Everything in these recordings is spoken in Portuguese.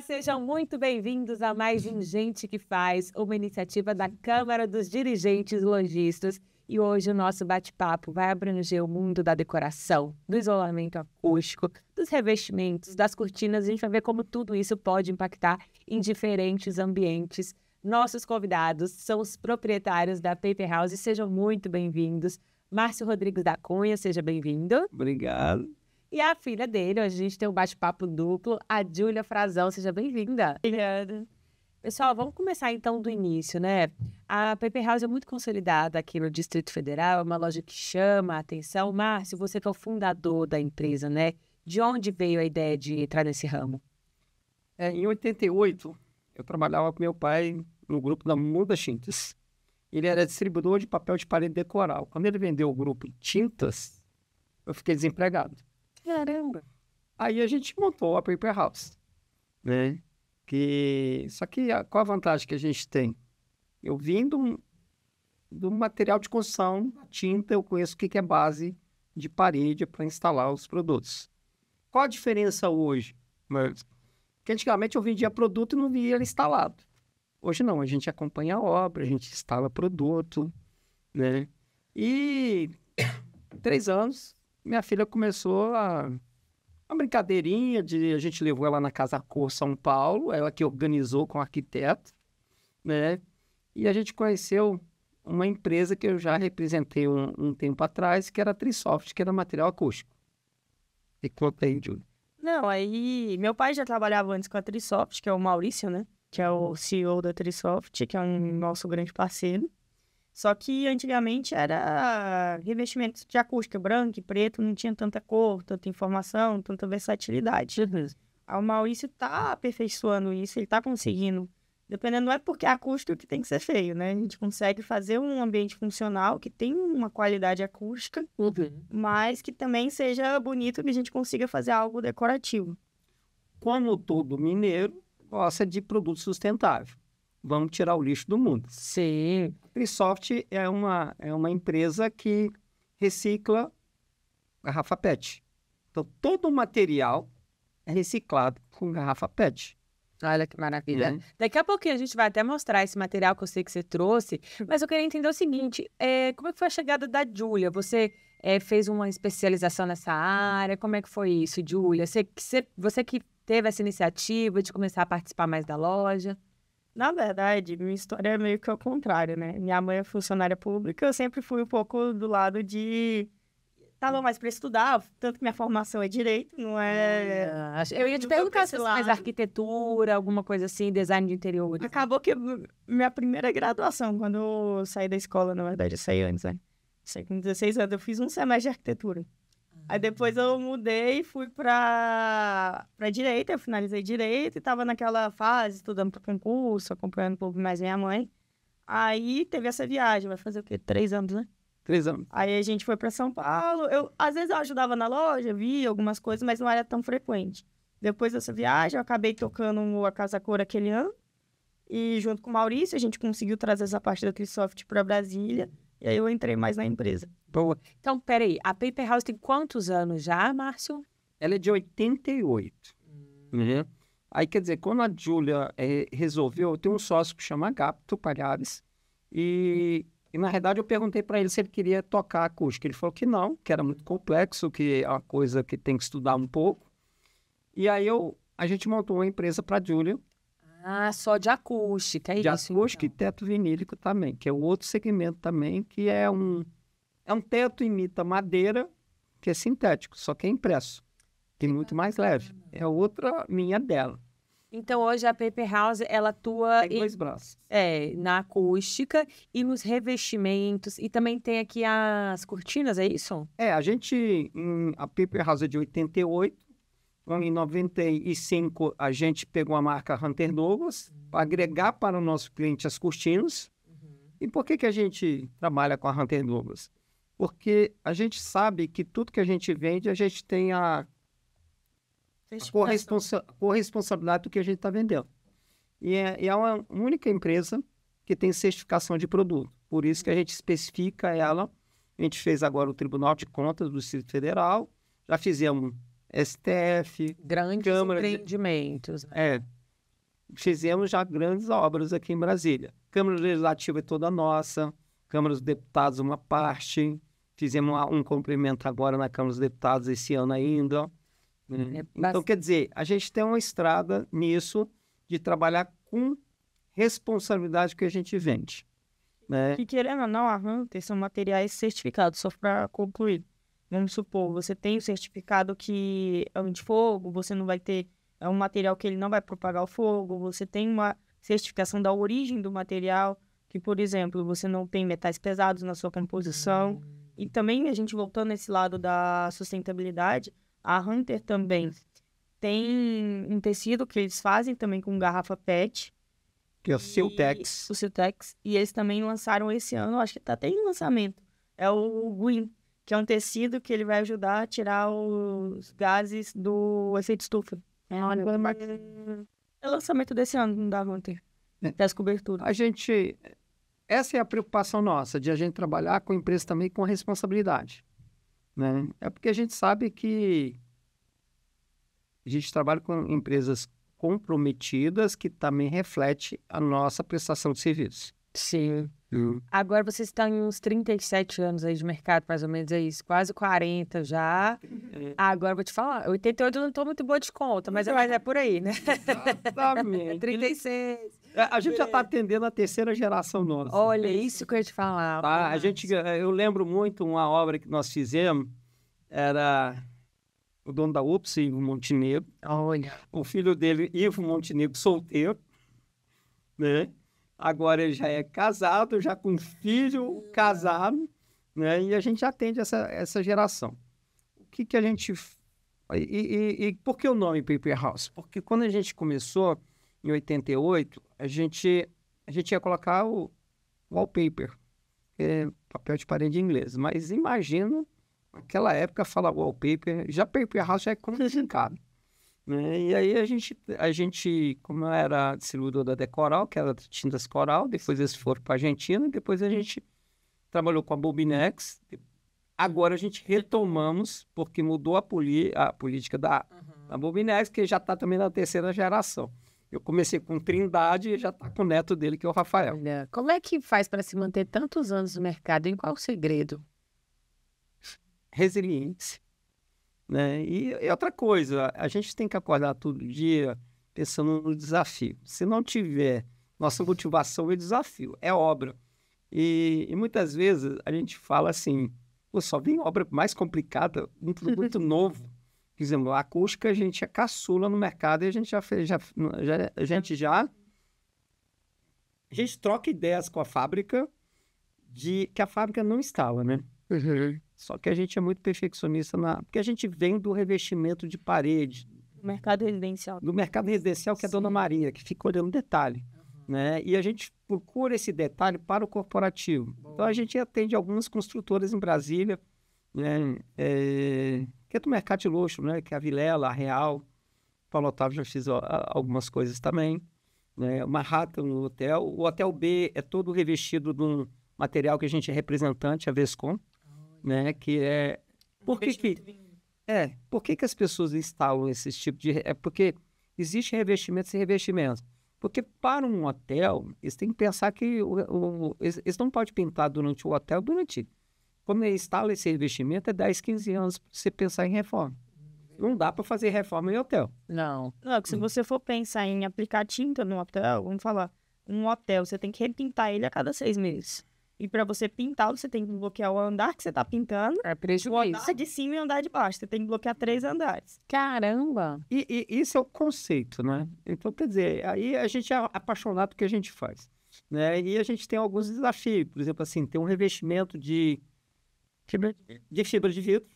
Sejam muito bem-vindos a mais um Gente que Faz, uma iniciativa da Câmara dos Dirigentes Lojistas. E hoje o nosso bate-papo vai abranger o mundo da decoração, do isolamento acústico, dos revestimentos, das cortinas. A gente vai ver como tudo isso pode impactar em diferentes ambientes. Nossos convidados são os proprietários da Paper House. Sejam muito bem-vindos. Márcio Rodrigues da Cunha, seja bem-vindo. Obrigado. E a filha dele, hoje a gente tem um bate-papo duplo, a Júlia Frazão, seja bem-vinda. Obrigada. Pessoal, vamos começar então do início, né? A Paper House é muito consolidada aqui no Distrito Federal, é uma loja que chama a atenção. Márcio, você que é o fundador da empresa, né? De onde veio a ideia de entrar nesse ramo? Em 88, eu trabalhava com meu pai no grupo da Muda Tintas. Ele era distribuidor de papel de parede decoral. Quando ele vendeu o grupo Tintas, eu fiquei desempregado. Caramba! Aí a gente montou a Paper House, né? Só que qual a vantagem que a gente tem? Eu vim do material de construção, a tinta, eu conheço o que é base de parede para instalar os produtos. Qual a diferença hoje? Porque antigamente eu vendia produto e não via ele instalado. Hoje não, a gente acompanha a obra, a gente instala produto, né? E 3 anos, minha filha começou uma brincadeirinha a gente levou ela na Casa Cor São Paulo, ela que organizou com o arquiteto, né? E a gente conheceu uma empresa que eu já representei um tempo atrás, que era a Trisoft, que era material acústico. E conta aí, Júlio. Não, aí meu pai já trabalhava antes com a Trisoft, que é o Maurício, né? Que é o CEO da Trisoft, que é um nosso grande parceiro. Só que antigamente era revestimento de acústica, branco e preto, não tinha tanta cor, tanta informação, tanta versatilidade. Aí o Maurício tá aperfeiçoando isso, ele tá conseguindo. Dependendo, não é porque é acústico que tem que ser feio, né? A gente consegue fazer um ambiente funcional que tem uma qualidade acústica, mas que também seja bonito, que a gente consiga fazer algo decorativo. Como todo mineiro, gosta de produto sustentável. Vamos tirar o lixo do mundo. Sim. A Trisoft é uma empresa que recicla garrafa PET. Então, todo o material é reciclado com garrafa PET. Olha que maravilha. Daqui a pouquinho a gente vai até mostrar esse material que eu sei que você trouxe, mas eu queria entender o seguinte, como é que foi a chegada da Júlia? Você fez uma especialização nessa área? Como é que foi isso, Júlia? Você que teve essa iniciativa de começar a participar mais da loja? Na verdade, minha história é meio que ao contrário, né? Minha mãe é funcionária pública, eu sempre fui um pouco do lado de... Tava mais para estudar, tanto que minha formação é direito, não é... Eu ia te perguntar se você faz arquitetura, alguma coisa assim, design de interiores. Acabou que minha primeira graduação, quando eu saí da escola, na verdade, eu saí antes, né? Saí com 16 anos, eu fiz um semestre de arquitetura. Aí depois eu mudei e fui para direito, eu finalizei direito e tava naquela fase, estudando para concurso, acompanhando um pouco mais minha mãe. Aí teve essa viagem, vai fazer o quê? 3 anos, né? 3 anos. Aí a gente foi para São Paulo, às vezes eu ajudava na loja, via algumas coisas, mas não era tão frequente. Depois dessa viagem, eu acabei tocando a Casa Cor aquele ano, e junto com o Maurício, a gente conseguiu trazer essa parte da Trisoft para Brasília, e aí eu entrei mais na empresa. Boa. Então, peraí, a Paper House tem quantos anos já, Márcio? Ela é de 88. Né? Aí, quer dizer, quando a Júlia resolveu, eu tenho um sócio que chama Agapto Palhares, e na realidade eu perguntei para ele se ele queria tocar acústica. Ele falou que não, que era muito complexo, que é uma coisa que tem que estudar um pouco. E aí a gente montou uma empresa para a Júlia. Ah, só de acústica, é de isso? De acústica então. E teto vinílico também, que é um outro segmento também, que é um teto imita madeira, que é sintético, só que é impresso, que é muito mais leve. É outra linha dela. Então, hoje a Paper House, ela atua tem 2 braços. Na acústica e nos revestimentos. E também tem aqui as cortinas, é isso? A Paper House é de 88. Em 95, a gente pegou a marca Hunter Douglas para agregar para o nosso cliente as cortinas. E por que a gente trabalha com a Hunter Douglas? Porque a gente sabe que tudo que a gente vende, a gente tem a corresponsabilidade do que a gente está vendendo. E é uma única empresa que tem certificação de produto. Por isso que a gente especifica ela. A gente fez agora o Tribunal de Contas do Distrito Federal, já fizemos STF, grandes Câmara empreendimentos. Né? fizemos já grandes obras aqui em Brasília. Câmara Legislativa é toda nossa, Câmara dos Deputados uma parte, fizemos um complemento agora na Câmara dos Deputados esse ano ainda. Então, quer dizer, a gente tem uma estrada nisso de trabalhar com responsabilidade que a gente vende. Né? E querendo ou não, a Hunter são materiais certificados, só para concluir. Vamos supor, você tem o certificado que é antifogo, você não vai ter um material que ele não vai propagar o fogo, você tem uma certificação da origem do material, que, por exemplo, você não tem metais pesados na sua composição. E também, a gente voltando nesse lado da sustentabilidade, a Hunter também tem um tecido que eles fazem também com garrafa PET. Que é o Siltex. O Siltex. E eles também lançaram esse ano, acho que está até em lançamento. É o Green, que é um tecido que ele vai ajudar a tirar os gases do efeito estufa. Olha, é o lançamento desse ano da Hunter. Das coberturas. Essa é a preocupação nossa, de a gente trabalhar com empresas também com responsabilidade. Né? É porque a gente sabe que a gente trabalha com empresas comprometidas que também reflete a nossa prestação de serviço. Sim. Agora vocês estão em uns 37 anos aí de mercado, mais ou menos, é isso. Quase 40 já. Agora vou te falar, 88 eu não estou muito boa de conta, mas é por aí, né? Exatamente. 36. A gente já está atendendo a terceira geração nossa. Olha, isso que eu ia te falar. Tá? Eu lembro muito uma obra que nós fizemos, era o dono da UPS, Ivo Montenegro. Olha. O filho dele, Ivo Montenegro, solteiro, né? Agora ele já é casado, já com filho, casado, né? E a gente atende essa geração. O que a gente... E por que o nome Paper House? Porque quando a gente começou, em 88, a gente ia colocar o wallpaper, que é papel de parede em inglês. Mas imagina, naquela época, falar wallpaper, já Paper House já é complicado. Né? E aí a gente, como era distribuidor da Decoral, que era tintas Coral, depois eles foram para a Argentina, e depois a gente trabalhou com a Bobinex. Agora a gente retomamos, porque mudou a política da Bobinex, que já está também na terceira geração. Eu comecei com Trindade e já está com o neto dele, que é o Rafael. Olha, como é que faz para se manter tantos anos no mercado? Em qual o segredo? Resiliência. Né? E outra coisa, a gente tem que acordar todo dia pensando no desafio. Se não tiver nossa motivação é desafio, é obra. E muitas vezes a gente fala assim, só vem obra mais complicada, um produto novo. Por exemplo, a acústica, a gente é caçula no mercado e a gente a gente troca ideias com a fábrica que a fábrica não instala, né? Só que a gente é muito perfeccionista porque a gente vem do revestimento de parede. Do mercado residencial. Do mercado residencial, que é a Dona Maria, que fica olhando detalhe. Né? E a gente procura esse detalhe para o corporativo. Então, a gente atende algumas construtoras em Brasília, né? Que é do mercado de luxo, né? Que é a Vilela, a Real. Paulo Otávio já fez algumas coisas também. Né? Manhattan, no hotel. O Hotel B é todo revestido de um material que a gente é representante, a Vescom. Né? Que é... Por que as pessoas instalam esse tipo de... É porque existe revestimentos e revestimentos. Porque para um hotel, eles têm que pensar que eles não podem pintar durante o hotel, quando ele instala esse revestimento, é 10, 15 anos para você pensar em reforma. Não dá para fazer reforma em hotel. Não, se você for pensar em aplicar tinta no hotel, vamos falar, um hotel, você tem que repintar ele a cada 6 meses. E para você pintar, você tem que bloquear o andar que você está pintando. É prejuízo. O andar de cima e o andar de baixo. Você tem que bloquear 3 andares. Caramba! E isso é o conceito, né? Então, quer dizer, aí a gente é apaixonado pelo que a gente faz. Né? E a gente tem alguns desafios. Por exemplo, assim, tem um revestimento de fibra de vidro,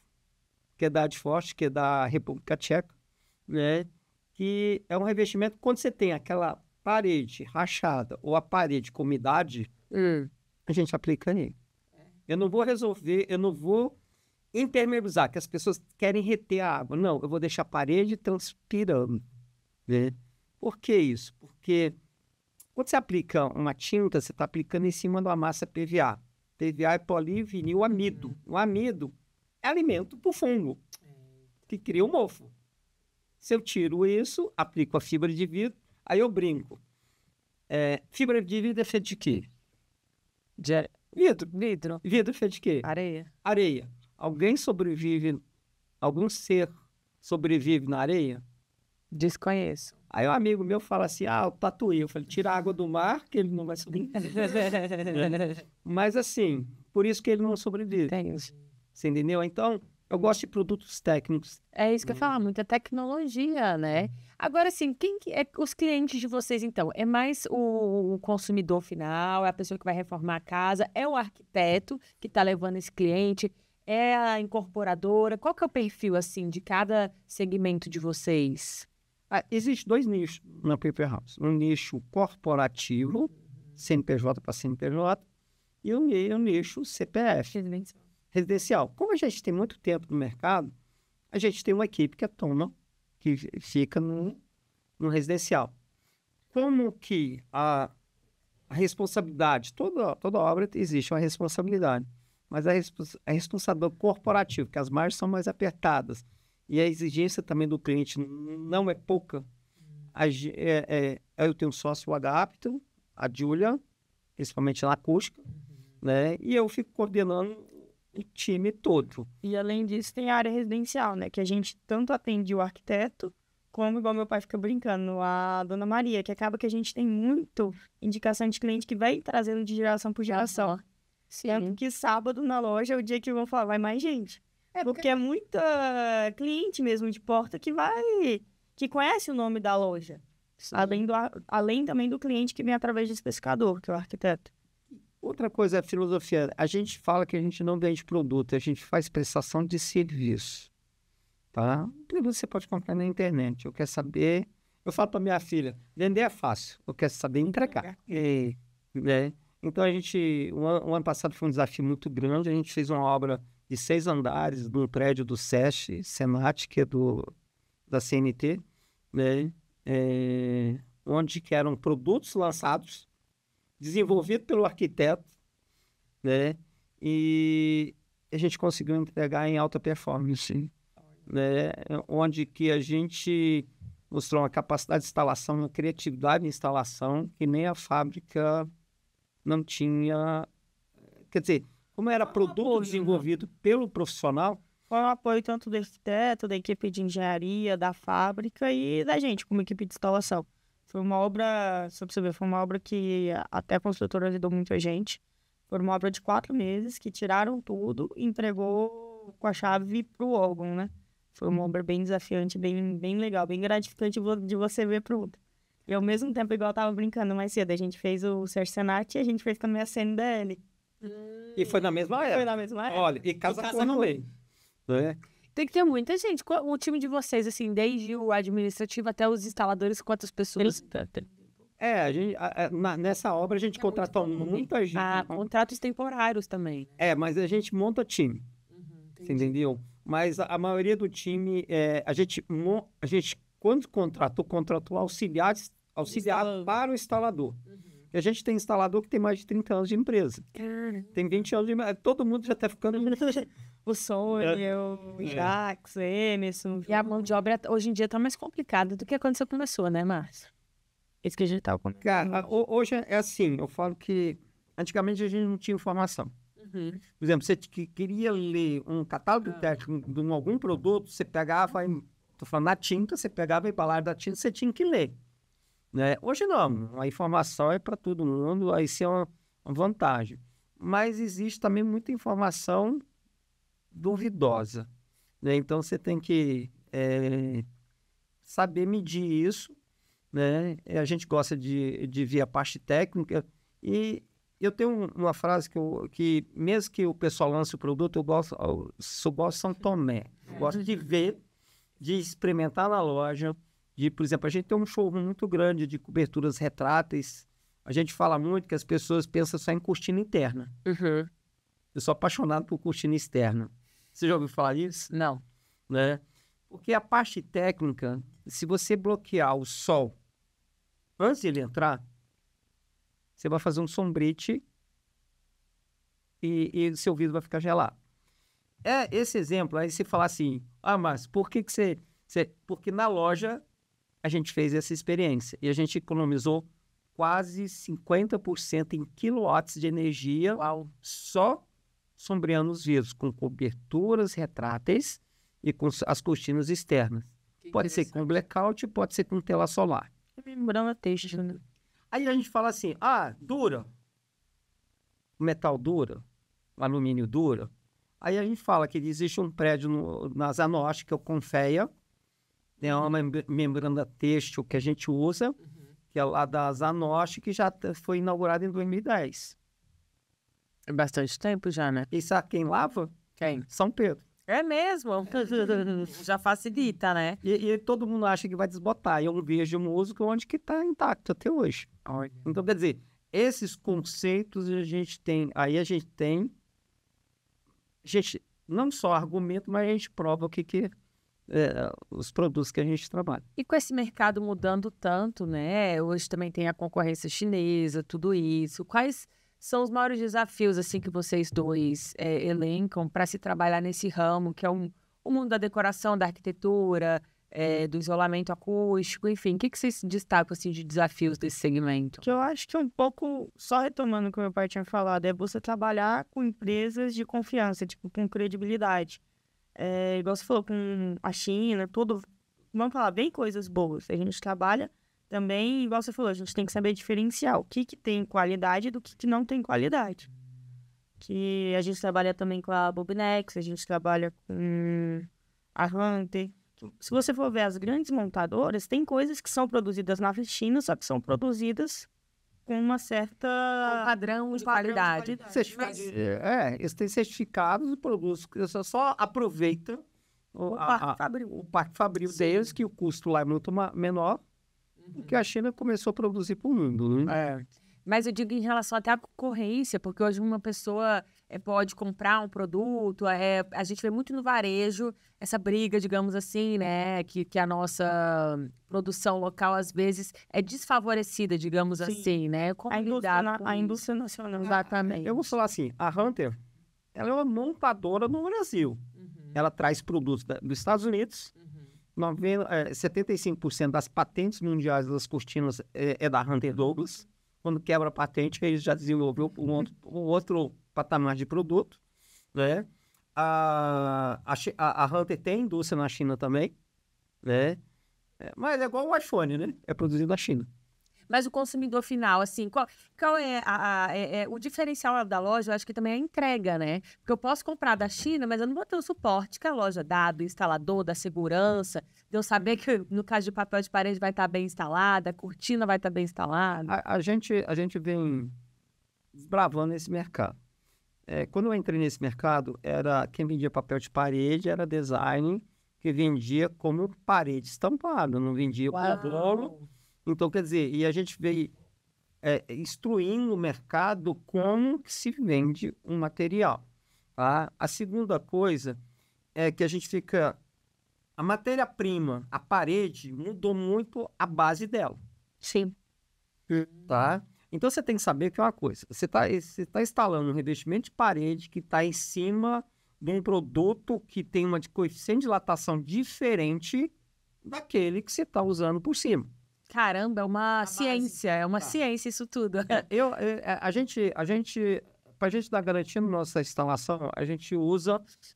que é da Adfors, que é da República Tcheca, né? Que é um revestimento, quando você tem aquela parede rachada ou a parede com umidade, a gente aplica nele. Eu não vou impermeabilizar, que as pessoas querem reter a água. Não, eu vou deixar a parede transpirando. Né? Por que isso? Porque quando você aplica uma tinta, você está aplicando em cima de uma massa PVA. PVA é polivinil amido. O amido é alimento para o fungo, que cria o mofo. Se eu tiro isso, aplico a fibra de vidro, Aí eu brinco. Fibra de vidro é feita de quê? Vidro. Vidro é feito de quê? Areia. Areia. Algum ser sobrevive na areia? Desconheço. Aí um amigo meu fala assim, o tatuí. Eu falei, tira a água do mar que ele não vai sobreviver. Mas assim, por isso que ele não sobrevive. Entendi. Você entendeu? Então, eu gosto de produtos técnicos. É isso que eu ia falar, muita tecnologia, né? Agora, assim, quem que é os clientes de vocês, então? É mais o consumidor final, é a pessoa que vai reformar a casa, é o arquiteto que está levando esse cliente, é a incorporadora? Qual que é o perfil, assim, de cada segmento de vocês? Existem 2 nichos na Paper House. Um nicho corporativo, CNPJ para CNPJ, e um nicho CPF, residencial. Como a gente tem muito tempo no mercado, a gente tem uma equipe que fica no residencial. Como que a responsabilidade, toda obra existe uma responsabilidade, mas a responsabilidade corporativa, que as margens são mais apertadas, e a exigência também do cliente não é pouca. Eu tenho um sócio, o Agapto, a Júlia, principalmente na acústica, né? E eu fico coordenando o time todo. E além disso, tem a área residencial, né? Que a gente tanto atende o arquiteto, como, igual meu pai fica brincando, a Dona Maria, que acaba que a gente tem muito indicação de cliente que vai trazendo de geração por geração. Sendo que sábado na loja é o dia que vão falar, vai mais gente. Porque é muita cliente mesmo de porta que conhece o nome da loja. Além também do cliente que vem através do especificador, que é o arquiteto. Outra coisa é a filosofia. A gente fala que a gente não vende produto, a gente faz prestação de serviço. Tá? Produto você pode comprar na internet. Eu quero saber... Eu falo para minha filha, vender é fácil, eu quero saber entregar. Né? Então, o ano passado foi um desafio muito grande. A gente fez uma obra de 6 andares num prédio do SESC, Senat, que é da CNT, né? Onde que eram produtos lançados, desenvolvido pelo arquiteto, né? E a gente conseguiu entregar em alta performance, né? Onde que a gente mostrou uma capacidade de instalação, uma criatividade de instalação que nem a fábrica não tinha. Quer dizer, como era produto desenvolvido pelo profissional, Foi um apoio tanto do arquiteto, da equipe de engenharia, da fábrica e da gente, como equipe de instalação. Foi uma obra, só pra você ver, foi uma obra que até a construtora ajudou muito a gente. Foi uma obra de 4 meses que tiraram tudo e entregou com a chave pro órgão, né? Foi uma obra bem desafiante, bem legal, bem gratificante de você ver pronto. E ao mesmo tempo, igual eu tava brincando mais cedo, a gente fez o Sérgio Senat e a gente fez também a CNDL. e foi na mesma época. Foi na mesma época. Olha, e casa no meio. Né? Tem que ter muita gente. O time de vocês, assim, desde o administrativo até os instaladores, quantas pessoas? Nessa obra a gente contratou muita gente. Contratos temporários também. Mas a gente monta time. Você entendeu? Mas a maioria do time, a gente quando contratou auxiliar para o instalador. E a gente tem instalador que tem mais de 30 anos de empresa. Tem 20 anos de empresa. Todo mundo já está ficando... O Sônia, o Jax, o Emerson. E a mão de obra hoje em dia está mais complicada do que quando você começou, né, Márcio? Esse que a gente estava comentando. Cara, hoje é assim, eu falo que antigamente a gente não tinha informação. Por exemplo, você queria ler um catálogo técnico de algum produto, você pegava, estou falando na tinta, você pegava a embalagem da tinta, você tinha que ler. Né? Hoje não, a informação é para todo mundo, aí isso é uma vantagem. Mas existe também muita informação duvidosa. Né? Então, você tem que saber medir isso. Né? A gente gosta de ver a parte técnica e eu tenho uma frase que mesmo que o pessoal lance o produto, eu gosto de São Tomé. Eu gosto de ver, de experimentar na loja, por exemplo, a gente tem um showroom muito grande de coberturas retráteis. A gente fala muito que as pessoas pensam só em cortina interna. Eu sou apaixonado por cortina externa. Você já ouviu falar disso? Não. Né? Porque a parte técnica, se você bloquear o sol antes de ele entrar, você vai fazer um sombrite e seu vidro vai ficar gelado. Esse exemplo, aí você fala assim, mas por que você... Porque na loja a gente fez essa experiência. E a gente economizou quase 50% em quilowatts de energia só sombreando os vidros, com coberturas retráteis e com as cortinas externas. Pode ser com blackout, pode ser com tela solar. Membrana têxtil, né? Aí a gente fala assim, dura. O metal dura, o alumínio dura. Aí a gente fala que existe um prédio na Zanorte, que é o Confeia, tem uma membrana têxtil que a gente usa, que é lá da Zanorte, que já foi inaugurada em 2010. É bastante tempo já, né? E sabe quem lava? Quem? São Pedro. É mesmo? Já facilita, né? E todo mundo acha que vai desbotar. E eu vejo música onde que está intacto até hoje. Então, quer dizer, esses conceitos a gente tem. Aí a gente tem... A gente não só argumenta, mas a gente prova o que os produtos que a gente trabalha. E com esse mercado mudando tanto, né? Hoje também tem a concorrência chinesa, tudo isso. Quais são os maiores desafios assim que vocês dois elencam para se trabalhar nesse ramo, que é o mundo da decoração, da arquitetura, do isolamento acústico, enfim, o que vocês destacam assim, de desafios desse segmento? Que eu acho que um pouco, só retomando o que o meu pai tinha falado, é você trabalhar com empresas de confiança, tipo, com credibilidade. Igual você falou, com a China, tudo, vamos falar, bem coisas boas. A gente trabalha também, igual você falou, a gente tem que saber diferenciar o que tem qualidade do que não tem qualidade. Que a gente trabalha também com a Bobinex, a gente trabalha com a Hunter. Se você for ver as grandes montadoras, tem coisas que são produzidas na China, só que são produzidas com uma certa... Um padrão de qualidade. Eles têm certificados e produtos que você só aproveita o parque fabril deles, que o custo lá é muito menor, porque a China começou a produzir para o mundo, né? Mas eu digo em relação até à concorrência, porque hoje uma pessoa pode comprar um produto, a gente vê muito no varejo essa briga, digamos assim, né, que a nossa produção local às vezes é desfavorecida, digamos assim, né? Como a indústria nacional. Exatamente. Eu vou falar assim, a Hunter, ela é uma montadora no Brasil. Ela traz produtos dos Estados Unidos, 75% das patentes mundiais das cortinas é da Hunter Douglas. Quando quebra a patente, eles já desenvolveu um outro patamar de produto, né? A Hunter tem indústria na China também, né? Mas é igual o iPhone, né? É produzido na China. Mas o consumidor final, assim, qual é o diferencial da loja? Eu acho que também é a entrega, né? Porque eu posso comprar da China, mas eu não vou ter o suporte que a loja dá, do instalador, da segurança, de eu saber que no caso de papel de parede vai estar bem instalada, a cortina vai estar bem instalada. A gente vem desbravando esse mercado. Quando eu entrei nesse mercado, quem vendia papel de parede era design, que vendia como parede estampada, não vendia como bolo. Então, quer dizer, e a gente veio instruindo o mercado como que se vende um material. Tá? A segunda coisa é que a gente fica... A matéria-prima, a parede, mudou muito a base dela. Sim. Tá? Então, você tem que saber que é uma coisa. Você tá instalando um revestimento de parede que está em cima de um produto que tem uma coeficiente de dilatação diferente daquele que você está usando por cima. Caramba, é uma ciência, ciência isso tudo. A gente, para a gente dar garantia na nossa instalação,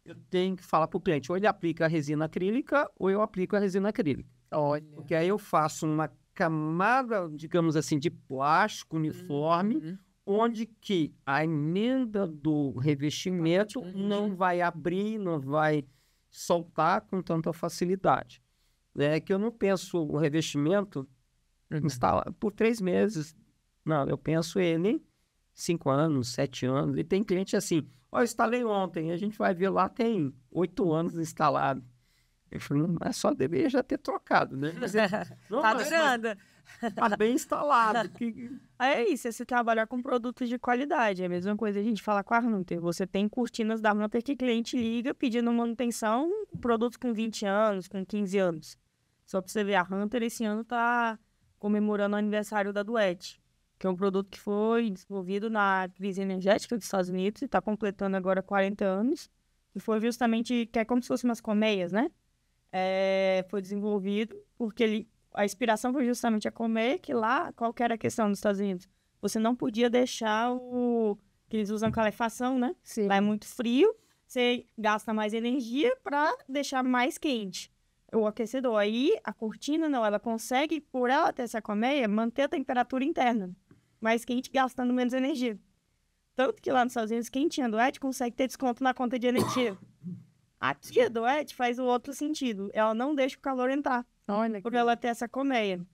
eu tenho que falar para o cliente, ou ele aplica a resina acrílica, ou eu aplico a resina acrílica. Olha. Porque aí eu faço uma camada, digamos assim, de plástico uniforme, onde que a emenda do revestimento não vai abrir, não vai soltar com tanta facilidade. Que eu não penso o revestimento instalar por 3 meses. Não, eu penso ele 5 anos, 7 anos. E tem cliente assim, eu instalei ontem, a gente vai ver lá, tem 8 anos instalado. Eu falei, não, só deveria já ter trocado, né? Tá durando. Tá bem instalado. É isso, é se trabalhar com produtos de qualidade. É a mesma coisa a gente fala com a Hunter. Você tem cortinas da Hunter que cliente liga pedindo manutenção, produtos com 20 anos, com 15 anos. Só para você ver, a Hunter esse ano tá comemorando o aniversário da Duet, que é um produto que foi desenvolvido na crise energética dos Estados Unidos e está completando agora 40 anos. E foi justamente, que é como se fossem umas colmeias, né? Foi desenvolvido porque ele A inspiração foi justamente a comer, que lá, qual que era a questão nos Estados Unidos? Você não podia deixar que eles usam calefação, né? Sim. Lá é muito frio, você gasta mais energia para deixar mais quente o aquecedor. Aí, a cortina, não, ela consegue, por ela ter essa colmeia, manter a temperatura interna mais quente, gastando menos energia. Tanto que lá nos Estados Unidos, quem tinha Duet consegue ter desconto na conta de energia. Aqui a Duet faz o outro sentido. Ela não deixa o calor entrar, Olha, por ela ter essa colmeia.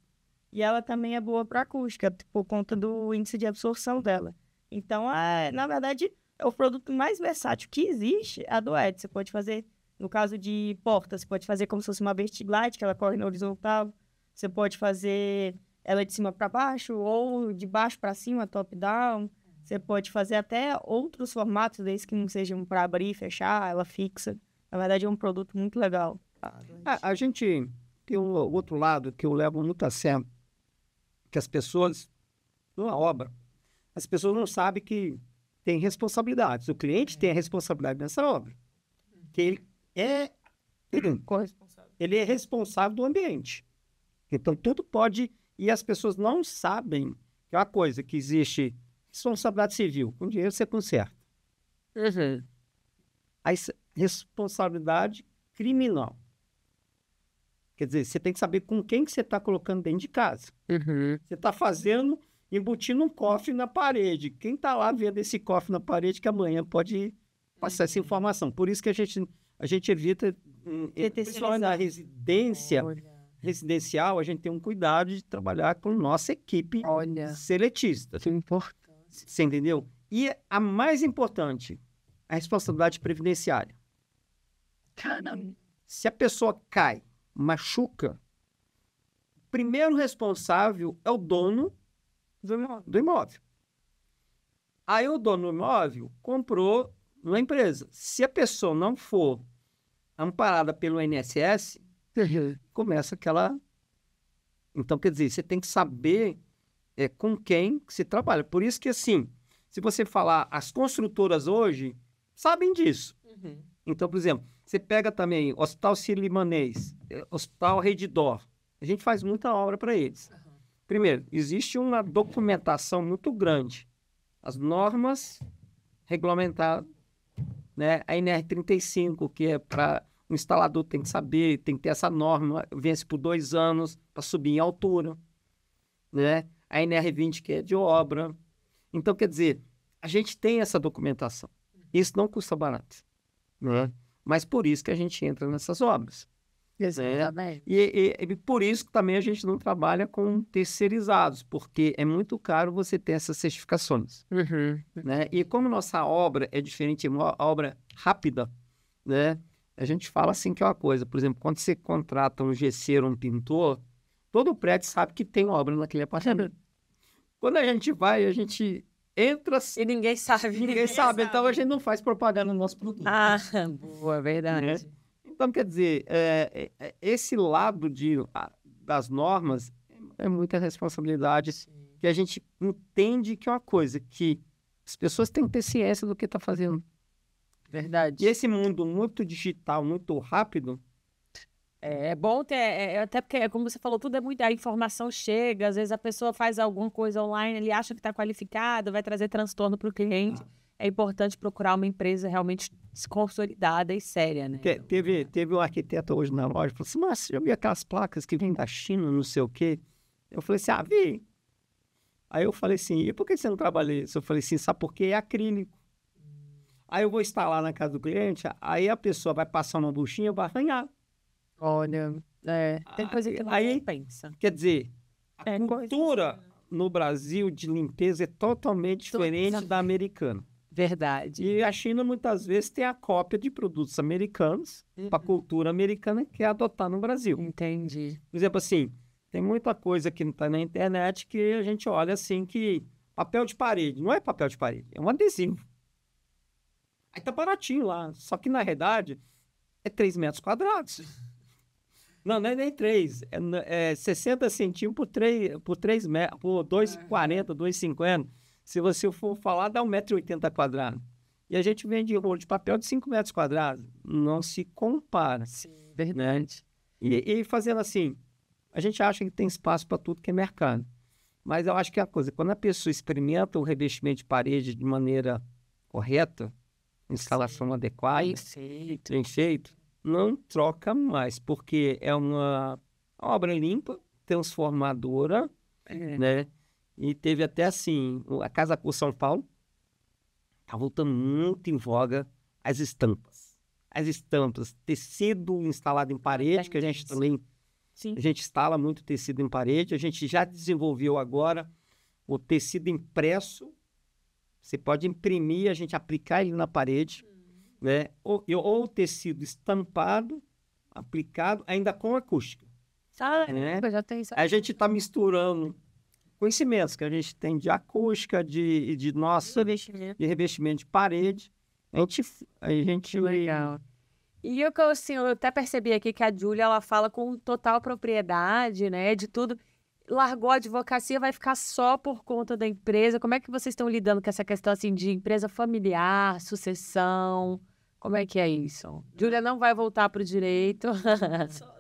E ela também é boa para acústica, por conta do índice de absorção dela. Então, na verdade, é o produto mais versátil que existe, a Duet. Você pode fazer, no caso de porta, você pode fazer como se fosse uma vertiglide, que ela corre na horizontal. Você pode fazer ela de cima para baixo, ou de baixo para cima, top-down. Você pode fazer até outros formatos, desde que não sejam para abrir e fechar, ela fixa. Na verdade, é um produto muito legal. A gente tem um outro lado que eu levo muito a sério, que as pessoas, numa obra, as pessoas não sabem que tem responsabilidades. O cliente tem a responsabilidade nessa obra. Que ele é responsável do ambiente. Então, tudo pode... E as pessoas não sabem que é uma coisa que existe responsabilidade civil. Com dinheiro você conserta. A responsabilidade criminal. Quer dizer, você tem que saber com quem que você está colocando dentro de casa. Você está embutindo um cofre na parede. Quem está lá vendo esse cofre na parede que amanhã pode passar essa informação. Por isso que a gente evita, principalmente na residencial, a gente tem um cuidado de trabalhar com nossa equipe seletista. que importante. Você entendeu? E a mais importante, a responsabilidade previdenciária. Caramba. Se a pessoa cai, machuca, o primeiro responsável é o dono do imóvel. Aí o dono do imóvel comprou uma empresa. Se a pessoa não for amparada pelo INSS, começa aquela... Então, quer dizer, você tem que saber com quem se trabalha. Por isso que, assim, se você falar, as construtoras hoje sabem disso. Então, por exemplo, você pega também Hospital Sírio-Libanês, Hospital Redidor. A gente faz muita obra para eles. Primeiro, existe uma documentação muito grande. As normas regulamentadas, né? A NR35, que é para o instalador tem que saber, tem que ter essa norma, vence por 2 anos para subir em altura, né? A NR20, que é de obra. Então, quer dizer, a gente tem essa documentação. Isso não custa barato, né? Mas por isso que a gente entra nessas obras. Exatamente. E por isso que também a gente não trabalha com terceirizados, porque é muito caro você ter essas certificações. Né? E como nossa obra é diferente, é uma obra rápida, né? A gente fala assim que é uma coisa, por exemplo, quando você contrata um gesseiro, um pintor, todo o prédio sabe que tem obra naquele apartamento. Quando a gente vai, a gente entra... E ninguém sabe. Ninguém sabe, então a gente não faz propaganda no nosso produto. Ah, boa, verdade. Né? Então, quer dizer, esse lado das normas é muita responsabilidade. Sim. Que a gente entende que é uma coisa que as pessoas têm que ter ciência do que está fazendo. Verdade. E esse mundo muito digital, muito rápido... É bom ter, até porque, como você falou, tudo é muito... A informação chega, às vezes a pessoa faz alguma coisa online, ele acha que está qualificado, vai trazer transtorno para o cliente. É importante procurar uma empresa realmente consolidada e séria, né? Teve um arquiteto hoje na loja, falou assim, mas você já viu aquelas placas que vêm da China, não sei o quê? Eu falei assim, vi. Aí eu falei assim, e por que você não trabalha isso? Eu falei assim, sabe por quê? É acrílico. Aí eu vou instalar na casa do cliente, aí a pessoa vai passar uma buchinha, vai arranhar. Olha, tem coisa que não pensa. Quer dizer, a cultura no Brasil de limpeza é totalmente diferente da americana. Verdade. E a China, muitas vezes, tem a cópia de produtos americanos para a cultura americana que é adotar no Brasil. Entendi. Por exemplo, assim, tem muita coisa que não está na internet que a gente olha assim que papel de parede, não é papel de parede, é um adesivo. Aí tá baratinho lá, só que na realidade é 3 metros quadrados. Não é nem 3, é 60 centímetros por 2,40, 2,50. Se você for falar, dá 1,80 m quadrado. E a gente vende rolo de papel de 5 metros quadrados. Não se compara. Sim, verdade. Né? E fazendo assim, A gente acha que tem espaço para tudo que é mercado. Mas eu acho que é a coisa, quando a pessoa experimenta o revestimento de parede de maneira correta, instalação adequada, bem feito, não troca mais, porque é uma obra limpa, transformadora, né? E teve até assim, a Casa Cor São Paulo está voltando muito em voga as estampas. As estampas, tecido instalado em parede, que a gente também a gente instala muito tecido em parede. A gente já desenvolveu agora o tecido impresso. Você pode imprimir, a gente aplicar ele na parede, né? Ou o tecido estampado, aplicado, ainda com acústica. Né? Já tem isso. A gente está misturando conhecimentos que a gente tem de acústica, de revestimento de parede. A gente Legal. E eu até percebi aqui que a Júlia, ela fala com total propriedade, né, de tudo. Largou a advocacia, vai ficar só por conta da empresa. Como é que vocês estão lidando com essa questão, assim, de empresa familiar, sucessão? Como é que é isso? Júlia não vai voltar para o direito.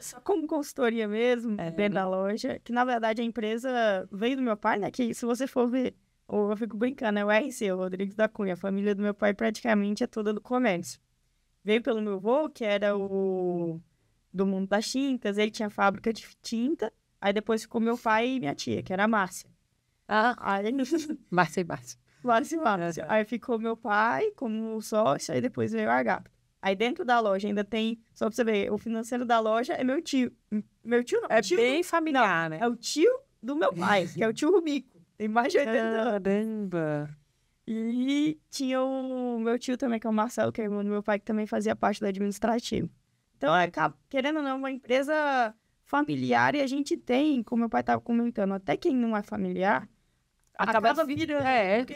Só como consultoria mesmo, dentro da loja. Que, na verdade, a empresa veio do meu pai, né? Que, se você for ver, eu fico brincando, é o RC, o Rodrigues da Cunha. A família do meu pai praticamente é toda do comércio. Veio pelo meu avô, que era do mundo das tintas. Ele tinha fábrica de tinta. Aí depois ficou meu pai e minha tia, que era a Márcia. Aí... Márcia e Márcia. Márcia. Aí ficou meu pai como sócio, aí depois veio a Agata. Aí dentro da loja ainda tem, só pra você ver, o financeiro da loja é meu tio. Meu tio não. É tio bem familiar, né? É o tio do meu pai, que é o tio Rubico. Tem mais de 80 anos. Caramba! E tinha o meu tio também, que é o Marcelo, que é irmão do meu pai, que também fazia parte do administrativo. Então, querendo ou não, uma empresa familiar, e a gente tem, como meu pai estava comentando, até quem não é familiar, acaba virando.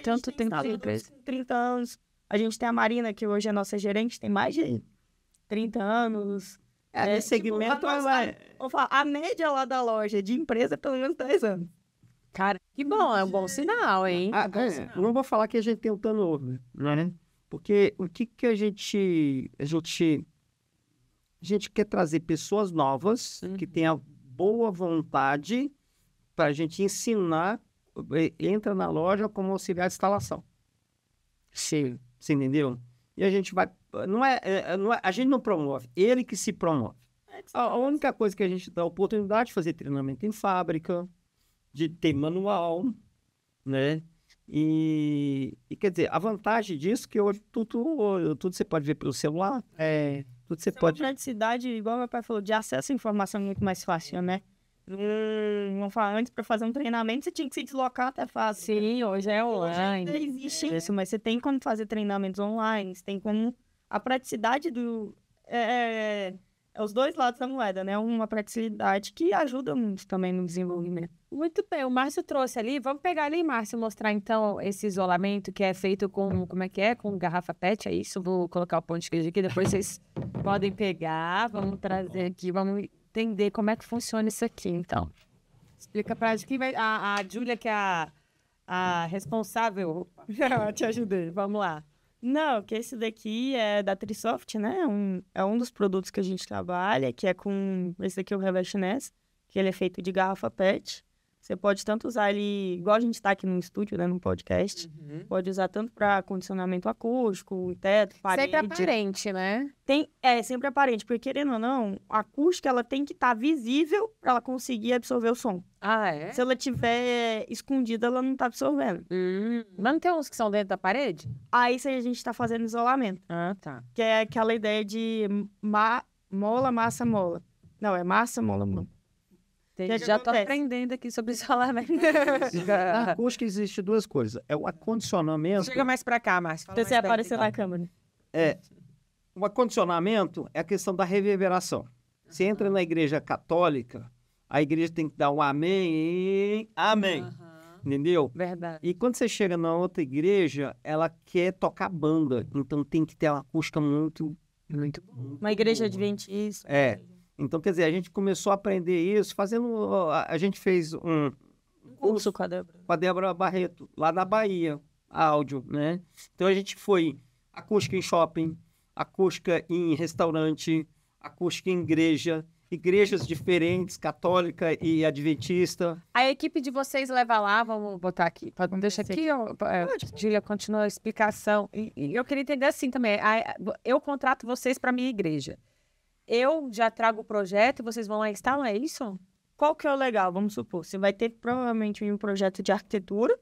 Tanto tempo na empresa. 30 anos. A gente tem a Marina, que hoje é nossa gerente, tem mais de 30 anos. Nesse segmento, vamos falar, a média lá da loja de empresa é pelo menos 10 anos. Cara, que bom, é um bom sinal, hein? Não vou falar que a gente tem um turnover, né? Porque o que a gente quer trazer pessoas novas que tenham boa vontade para a gente ensinar, entra na loja como auxiliar de instalação. Sim. Você entendeu? E a gente vai... a gente não promove, ele que se promove. A única coisa que a gente dá a oportunidade de fazer treinamento em fábrica, de ter manual, né? E quer dizer, a vantagem disso é que hoje tudo você pode ver pelo celular. Tudo você pode... Uma praticidade, igual meu pai falou, de acesso à informação é muito mais fácil, né? Vamos falar, antes, para fazer um treinamento, você tinha que se deslocar até fácil. Sim, hoje é online. Hoje existe isso, mas você tem como fazer treinamentos online, você tem como... A praticidade do... É os dois lados da moeda, né? Uma praticidade que ajuda muito também no desenvolvimento. Muito bem, o Márcio trouxe ali. Vamos pegar ali, Márcio, mostrar então esse isolamento que é feito com, como é que é? Com garrafa PET, é isso? Vou colocar o pão de queijo aqui, depois vocês podem pegar. Vamos trazer aqui, vamos entender como é que funciona isso aqui, então. Explica pra gente. A Júlia, que é a responsável. Te ajudei, vamos lá. Não, que esse daqui é da Trisoft, né? É um dos produtos que a gente trabalha, que é com... Esse daqui é o Revestiness, que ele é feito de garrafa PET. Você pode tanto usar ele, igual a gente está aqui no estúdio, né, no podcast, pode usar tanto para condicionamento acústico, teto, parede. Sempre aparente, né? Sempre aparente, porque querendo ou não, a acústica ela tem que estar visível para ela conseguir absorver o som. É? Se ela estiver escondida, ela não está absorvendo. Mas não tem uns que são dentro da parede? Aí isso aí a gente está fazendo isolamento. Tá. Que é aquela ideia de mola, massa, mola. Não, é massa, mola, mola. Já tô aprendendo aqui sobre isolamento. Na acústica existe duas coisas. É o acondicionamento... Chega mais pra cá, Márcio. Você apareceu na câmera. O acondicionamento é a questão da reverberação. Você entra na igreja católica, a igreja tem que dar um amém, amém. Entendeu? Verdade. E quando você chega na outra igreja, ela quer tocar banda. Então tem que ter uma acústica muito boa. Uma igreja adventista. Então, quer dizer, a gente começou a aprender isso fazendo... A gente fez um curso com a Débora Barreto, lá na Bahia, áudio, né? Então, a gente foi acústica em shopping, acústica em restaurante, acústica em igreja. igrejas diferentes, católica e adventista. A equipe de vocês leva lá, vamos botar aqui, deixa aqui, ó, Júlia, continua a explicação. E eu queria entender assim também, eu contrato vocês para minha igreja. Eu já trago o projeto e vocês vão lá e instalam, é isso? Qual que é o legal? Vamos supor, você vai ter provavelmente um projeto de arquitetura,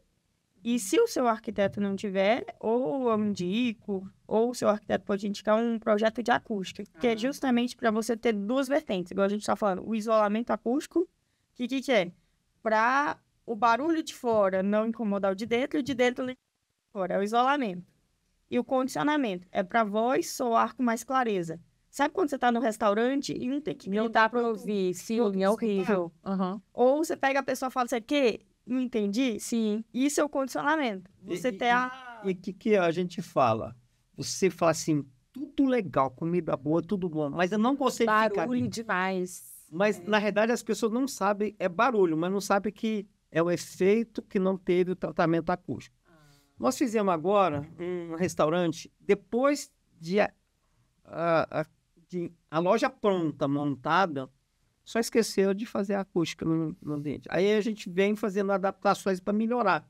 e se o seu arquiteto não tiver, ou eu indico, ou o seu arquiteto pode indicar um projeto de acústica, que é justamente para você ter duas vertentes, igual a gente está falando, o isolamento acústico, que é? Para o barulho de fora não incomodar o de dentro, e o de dentro de fora, é o isolamento. E o condicionamento é para a voz soar com mais clareza. Sabe quando você está no restaurante e não tem que... Não dá para ouvir, sim, é horrível. Uhum. Ou você pega a pessoa e fala assim, que não entendi? Sim. Isso é o condicionamento. Você tem a... E o que a gente fala? Você fala assim, tudo legal, comida boa, tudo bom, mas eu não consigo ficar... Barulho demais. Mas, na verdade, as pessoas não sabem, é barulho, mas não sabem que é o efeito que não teve o tratamento acústico. Nós fizemos agora um restaurante, depois de a loja pronta, montada, só esqueceu de fazer a acústica no ambiente. Aí a gente vem fazendo adaptações para melhorar.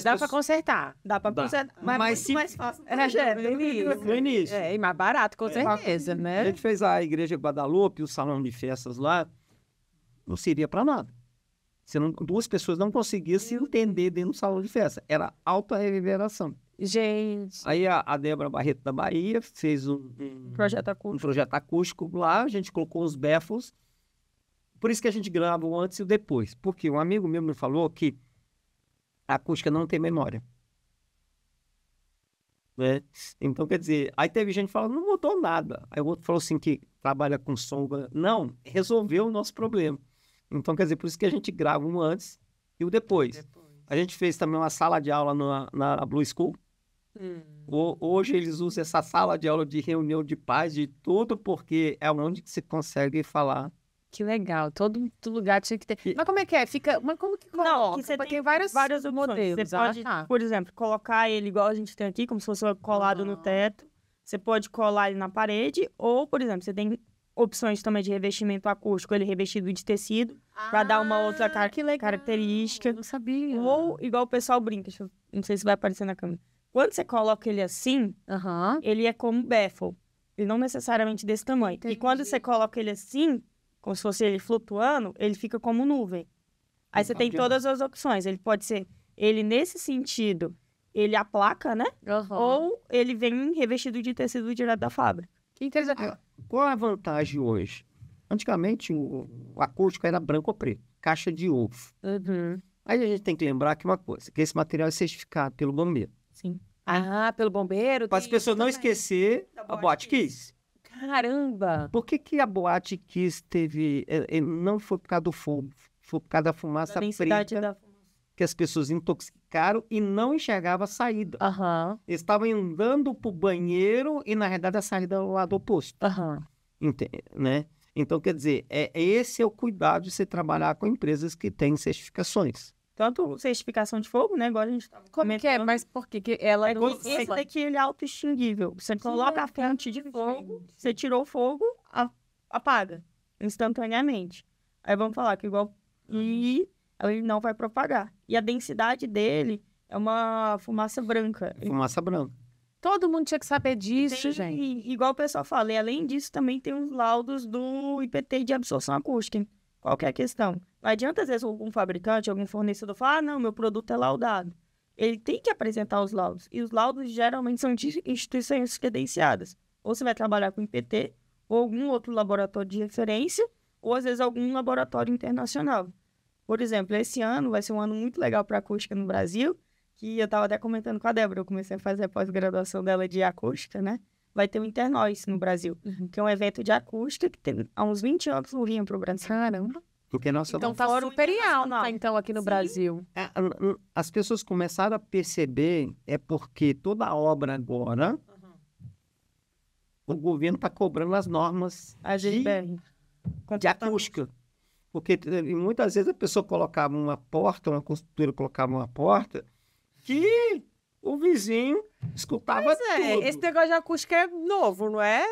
Dá para consertar. Dá para consertar. Mas muito mais fácil. No início. E mais barato, com certeza, né? A gente fez a Igreja Guadalupe, o salão de festas lá, não servia para nada. Duas pessoas não conseguiam se entender dentro do salão de festa. Era alta reverberação. Gente. Aí a Débora Barreto da Bahia fez um projeto acústico lá, a gente colocou os baffles. Por isso que a gente grava o antes e o depois. Porque um amigo meu me falou que a acústica não tem memória. Né? Então, quer dizer, aí teve gente falando, não mudou nada. Aí o outro falou assim que trabalha com som. Não, resolveu o nosso problema. Então, quer dizer, por isso que a gente grava um antes e o depois. A gente fez também uma sala de aula na Blue School. Hoje eles usam essa sala de aula de reunião de pais, de tudo, porque é onde que se consegue falar. Que legal, todo lugar tinha que ter. Mas como é que é? Mas como que coloca? Não, que você tem vários modelos. Você pode, por exemplo, colocar ele igual a gente tem aqui, como se fosse colado no teto. Você pode colar ele na parede, ou, por exemplo, você tem opções também de revestimento acústico, ele revestido de tecido, para dar uma outra característica. Não sabia. Ou, igual o pessoal brinca, não sei se vai aparecer na câmera. Quando você coloca ele assim, ele é como baffle. Ele não necessariamente desse tamanho. Entendi. E quando você coloca ele assim, como se fosse ele flutuando, ele fica como nuvem. Aí você tem todas as opções. Ele pode ser, ele nesse sentido, ele aplaca, né? Ou ele vem revestido de tecido direto da fábrica. Que interessante. Qual é a vantagem hoje? Antigamente, o acústico era branco ou preto, caixa de ovo. Aí a gente tem que lembrar que uma coisa, que esse material é certificado pelo bombeiro. Sim. Pelo bombeiro. Para as pessoas não esquecer a Boate Kiss. Caramba! Por que a Boate Kiss teve... não foi por causa do fogo, foi por causa da fumaça preta que as pessoas intoxicaram e não enxergavam a saída. Eles estavam andando para o banheiro e, na verdade, a saída era o lado oposto. Né? Então, quer dizer, esse é o cuidado de você trabalhar com empresas que têm certificações. Tanto certificação de fogo, né? Igual a gente estava comentando. Como que é? Mas por que ela não... Esse daqui, ele é auto-extinguível. Você coloca a fonte de fogo, você tirou o fogo, apaga instantaneamente. Aí vamos falar que igual... E ele não vai propagar. E a densidade dele é uma fumaça branca. Fumaça branca. Todo mundo tinha que saber disso, gente. Igual o pessoal fala. E além disso, também tem os laudos do IPT de absorção acústica. Qual que é a questão? Não adianta, às vezes, algum fabricante, algum fornecedor falar, não, meu produto é laudado. Ele tem que apresentar os laudos. E os laudos, geralmente, são de instituições credenciadas. Ou você vai trabalhar com IPT, ou algum outro laboratório de referência, ou, às vezes, algum laboratório internacional. Por exemplo, esse ano vai ser um ano muito legal para acústica no Brasil, que eu estava até comentando com a Débora, eu comecei a fazer a pós-graduação dela de acústica, né? Vai ter o Internois no Brasil, que é um evento de acústica que tem há uns 20 anos no Rio para o Brasil. Caramba! Porque então tá super alta, então, aqui no Brasil. As pessoas começaram a perceber, porque toda obra agora, o governo está cobrando as normas de acústica. Porque muitas vezes a pessoa colocava uma porta, uma construtora colocava uma porta, que o vizinho escutava tudo. Esse negócio de acústica é novo, não é?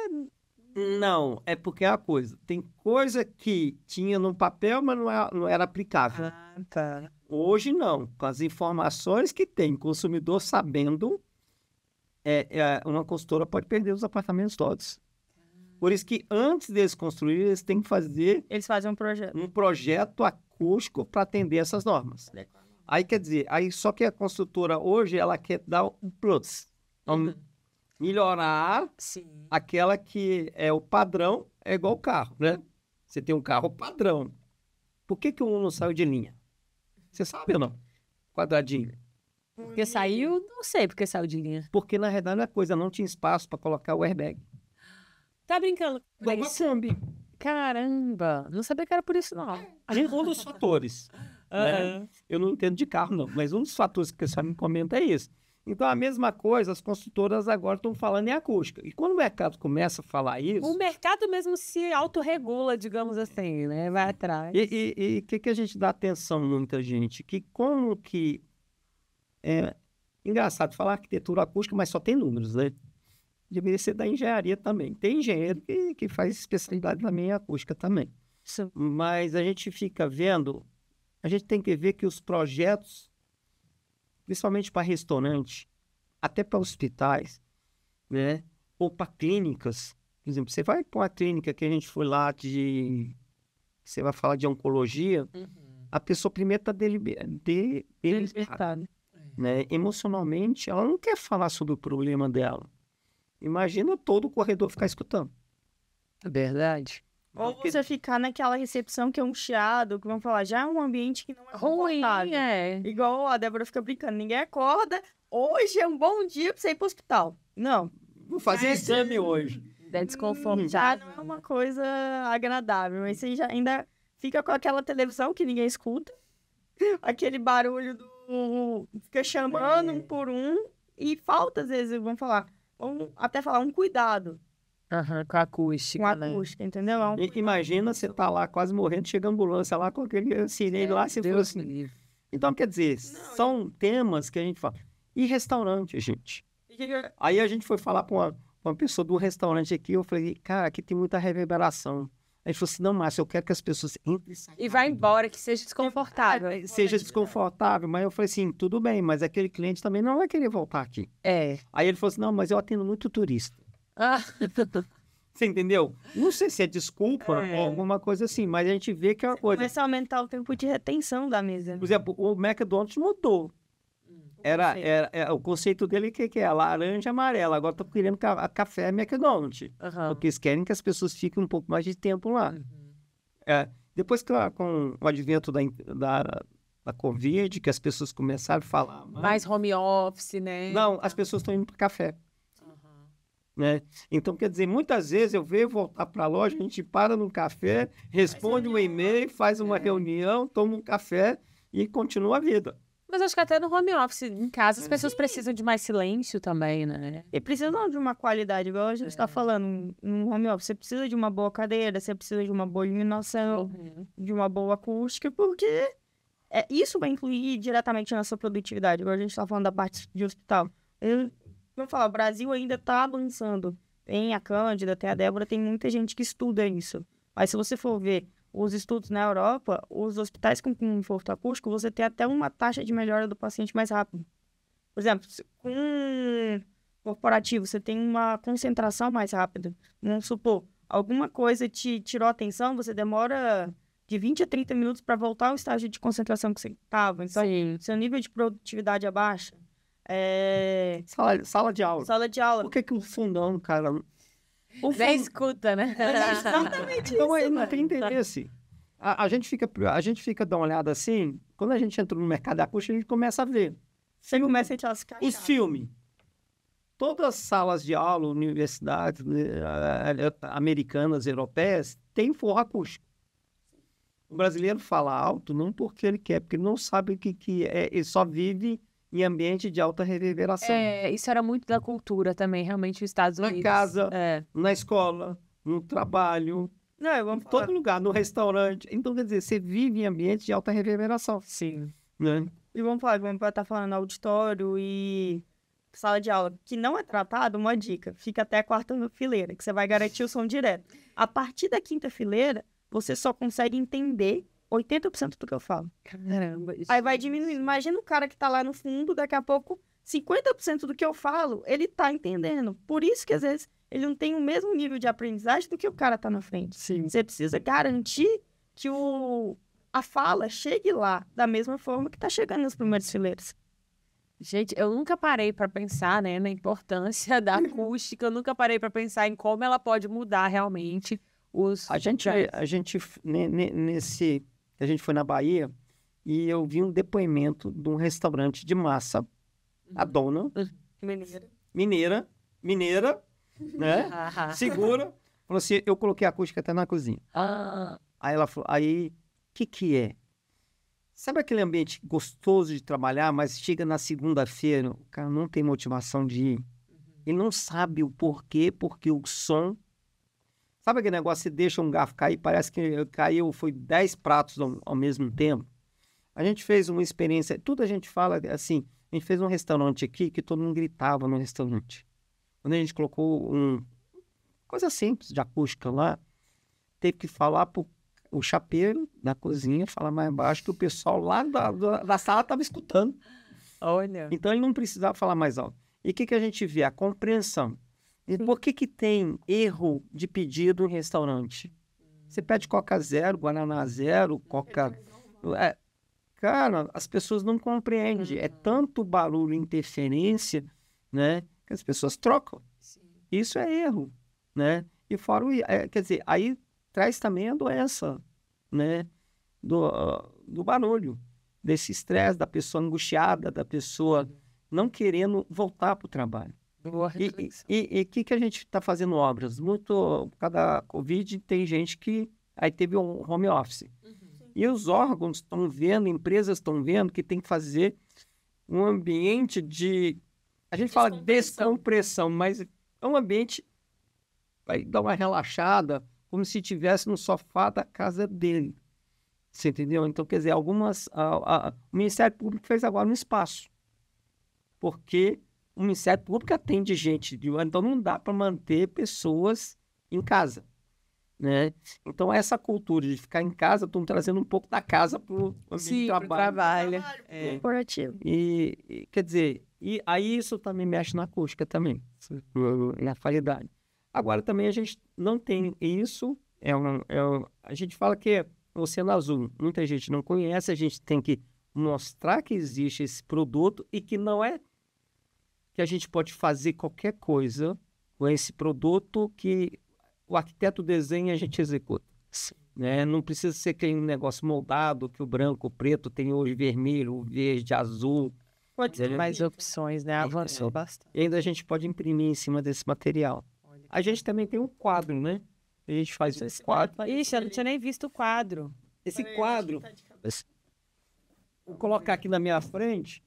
Não, é porque é uma coisa. Tem coisa que tinha no papel, mas não era aplicável. Ah, tá. Hoje não. Com as informações que tem, o consumidor sabendo, uma consultora pode perder os apartamentos todos. Por isso que antes deles construir, eles têm que fazer Eles fazem um projeto. um projeto acústico para atender essas normas. Aí quer dizer, só que a construtora hoje ela quer dar um plus, melhorar Sim. aquela que é o padrão, é igual o carro, né? Você tem um carro padrão. Por que um não saiu de linha? Você sabe ou não? Quadradinho. Porque saiu, não sei porque saiu de linha. Porque na verdade a coisa não tinha espaço para colocar o airbag. Tá brincando? Igual uma Kombi. Caramba, não sabia que era por isso, não. Um dos fatores. Né? Eu não entendo de carro, não, mas um dos fatores que você me comenta é isso. Então, a mesma coisa, as construtoras agora estão falando em acústica. E quando o mercado começa a falar isso... O mercado mesmo se autorregula, digamos assim, né? Vai atrás. E o que a gente dá atenção, muita gente? Que como que... Engraçado falar arquitetura acústica, mas só tem números, né? Deveria ser da engenharia também. Tem engenheiro que faz especialidade também em acústica também. Isso. Mas a gente fica vendo... A gente tem que ver que os projetos, principalmente para restaurante, até para hospitais, né? Ou para clínicas. Por exemplo, você vai para uma clínica que a gente foi lá você vai falar de oncologia, a pessoa primeiro está deliberada, né? Emocionalmente, ela não quer falar sobre o problema dela. Imagina todo o corredor ficar escutando. É verdade. Ou você ficar naquela recepção que é um chiado, que vão falar, já é um ambiente que não é Ruim, confortável. Igual a Débora fica brincando, ninguém acorda, hoje é um bom dia pra você ir pro hospital. Não. Vou fazer exame hoje. É desconfortável. Já não é uma coisa agradável. Aí você já ainda fica com aquela televisão que ninguém escuta, aquele barulho fica chamando um por um, e falta, às vezes, vamos até falar um cuidado. Com a acústica, Com a né? acústica, entendeu? Imagina você tá lá quase morrendo, chega a ambulância lá com aquele sirene lá, se Deus fosse... me livre. Então, quer dizer, são temas que a gente fala. E restaurante, gente? Aí a gente foi falar com uma pessoa do restaurante aqui, eu falei, cara, aqui tem muita reverberação. Aí ele falou assim, não, Márcio, eu quero que as pessoas entrem e saiam. E vai embora, que seja desconfortável. Seja desconfortável, mas eu falei assim, tudo bem, mas aquele cliente também não vai querer voltar aqui. É. Aí ele falou assim, não, mas eu atendo muito turista. Ah, Você entendeu? Não sei se é desculpa ou alguma coisa assim, mas a gente vê que é uma coisa. Começa a aumentar o tempo de retenção da mesa. Por exemplo, o McDonald's mudou. O conceito dele que é laranja e amarela. Agora estão querendo café McDonald's. Porque eles querem que as pessoas fiquem um pouco mais de tempo lá. Depois que com o advento da Covid, que as pessoas começaram a falar... mais home office, né? Não, as pessoas estão indo para café. Né? Então, quer dizer, muitas vezes eu venho voltar para a loja, a gente para num café, responde um e-mail, faz uma reunião, toma um café e continua a vida. Mas acho que até no home office, em casa, as pessoas precisam de mais silêncio também, né? E precisam de uma qualidade, igual a gente está falando, no home office. Você precisa de uma boa cadeira, você precisa de uma boa iluminação, de uma boa acústica, porque isso vai influir diretamente na sua produtividade. Igual a gente está falando da parte de hospital. Vamos falar, o Brasil ainda está avançando. Tem a Cândida, tem a Débora, tem muita gente que estuda isso. Mas se você for ver os estudos na Europa, os hospitais com conforto acústico, você tem até uma taxa de melhora do paciente mais rápido. Por exemplo, com corporativo, você tem uma concentração mais rápida. Vamos supor, alguma coisa te tirou a atenção, você demora de 20 a 30 minutos para voltar ao estágio de concentração que você estava. Então, seu nível de produtividade abaixa. Sala de aula. Sala de aula. Por que o fundão, cara... Nem escuta, né? Exatamente então, isso. Não tem interesse. A gente fica dando uma olhada assim, quando a gente entra no mercado acústico, a gente começa a ver. Você começa a se os filmes. Todas as salas de aula, universidades americanas, europeias, tem forro acústico. O brasileiro fala alto não porque ele quer, porque ele não sabe o que é, ele só vive em ambiente de alta reverberação. Isso era muito da cultura também, realmente, os Estados Unidos. Na casa, na escola, no trabalho, em todo lugar, no restaurante. Então, quer dizer, você vive em ambiente de alta reverberação. Sim. Né? E vamos estar falando auditório e sala de aula que não é tratado, uma dica, fica até a 4ª fileira, que você vai garantir o som direto. A partir da 5ª fileira, você só consegue entender 80% do que eu falo. Caramba. Aí vai diminuindo. Imagina o cara que tá lá no fundo, daqui a pouco, 50% do que eu falo, ele tá entendendo. Por isso que, às vezes, ele não tem o mesmo nível de aprendizagem do que o cara tá na frente. Sim. Você precisa garantir que a fala chegue lá da mesma forma que tá chegando nas primeiras fileiras. Gente, eu nunca parei para pensar, né, na importância da acústica, eu nunca parei para pensar em como ela pode mudar realmente os... A gente foi na Bahia e eu vi um depoimento de um restaurante de massa. A dona, mineira, né? Segura, falou assim, eu coloquei a acústica até na cozinha. Aí ela falou, aí, o que é? Sabe aquele ambiente gostoso de trabalhar, mas chega na segunda-feira, o cara não tem motivação de ir. Ele não sabe o porquê, porque o som... Sabe aquele negócio, você deixa um garfo cair, parece que caiu, foi 10 pratos ao mesmo tempo? A gente fez uma experiência, tudo a gente fala assim, a gente fez um restaurante aqui que todo mundo gritava no restaurante. Quando a gente colocou coisa simples de acústica lá, teve que falar pro o chapeiro da cozinha, falar mais baixo, que o pessoal lá da sala estava escutando. Olha. Então ele não precisava falar mais alto. E o que a gente vê? A compreensão. E por que tem erro de pedido em restaurante? Você pede Coca Zero, Guaraná Zero, Coca... Cara, as pessoas não compreendem. É tanto barulho e interferência, né, que as pessoas trocam. Sim. Isso é erro, né? E fora quer dizer, aí traz também a doença, né, do barulho, desse estresse, da pessoa angustiada, da pessoa não querendo voltar para o trabalho. E o que a gente está fazendo obras? Muito, por causa da Covid, tem gente que aí teve um home office. E os órgãos estão vendo, empresas estão vendo que tem que fazer um ambiente de... A gente fala descompressão, mas é um ambiente... Vai dar uma relaxada, como se estivesse no sofá da casa dele. Você entendeu? Então, quer dizer, o Ministério Público fez agora um espaço. Porque o Ministério Público atende gente, então não dá para manter pessoas em casa, né? Então, essa cultura de ficar em casa, estão trazendo um pouco da casa para o ambiente de trabalho. Corporativo. Quer dizer, e aí isso também mexe na acústica também, na qualidade. Agora, também a gente não tem isso, a gente fala que é o Oceano Azul. Muita gente não conhece, a gente tem que mostrar que existe esse produto e que não é que a gente pode fazer qualquer coisa com esse produto que o arquiteto desenha e a gente executa. Né? Não precisa ser aquele negócio moldado, que o branco, o preto tem hoje vermelho, o verde, azul. Pode ter mais opções, né? Avançou bastante. E ainda a gente pode imprimir em cima desse material. A gente também tem um quadro, né? A gente faz esse quadro. Ixi, eu não tinha nem visto o quadro. Esse quadro, vou colocar aqui na minha frente.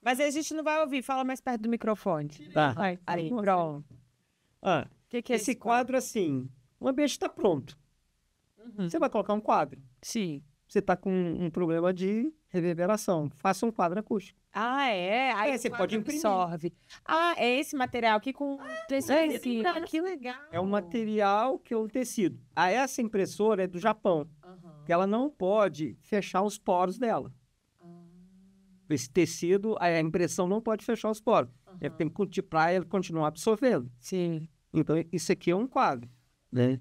Mas a gente não vai ouvir, fala mais perto do microfone. Tá. Aí, pronto. Que é esse quadro, assim, o ambiente está pronto. Você vai colocar um quadro. Sim. Você está com um problema de reverberação. Faça um quadro acústico. Aí você pode imprimir. Absorve. É esse material aqui com tecido. Que legal. É um material que é um tecido. Essa impressora é do Japão. Que ela não pode fechar os poros dela. Esse tecido, a impressão não pode fechar os poros. Ele tem que para ele continuar absorvendo. Sim. Então, isso aqui é um quadro, né?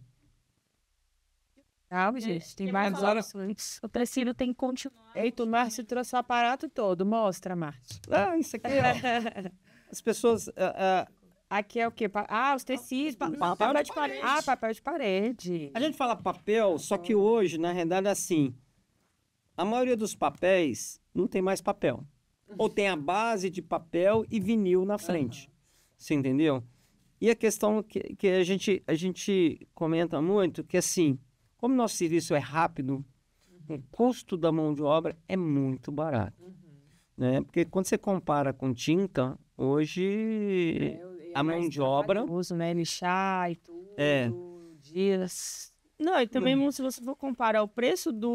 Gente, tem mais opções. O tecido tem que continuar. Eita, o Márcio trouxe o aparato todo. Mostra, Márcio. Isso aqui, ó. As pessoas... Aqui é o quê? Os tecidos. Papel de parede. Papel de parede. A gente fala papel, só que hoje, na realidade, é assim. A maioria dos papéis não tem mais papel. Ou tem a base de papel e vinil na frente. Você entendeu? E a questão que a gente comenta muito, que assim, como nosso serviço é rápido, o custo da mão de obra é muito barato. Né? Porque quando você compara com tinta, hoje a mão de obra... Uso, né? Lixar e tudo. Dias. Não, e também se você for comparar o preço da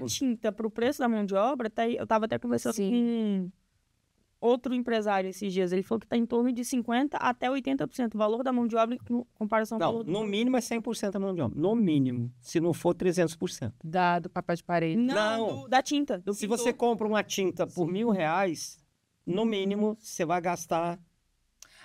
tinta para o preço da mão de obra, eu estava até conversando outro empresário esses dias, ele falou que está em torno de 50% até 80% o valor da mão de obra em comparação com o Não, valor no mínimo é 100% a mão de obra. No mínimo, se não for 300%. Do papel de parede. Não. da tinta. Do Se pintor. você compra uma tinta por R$1.000, no mínimo, você vai gastar.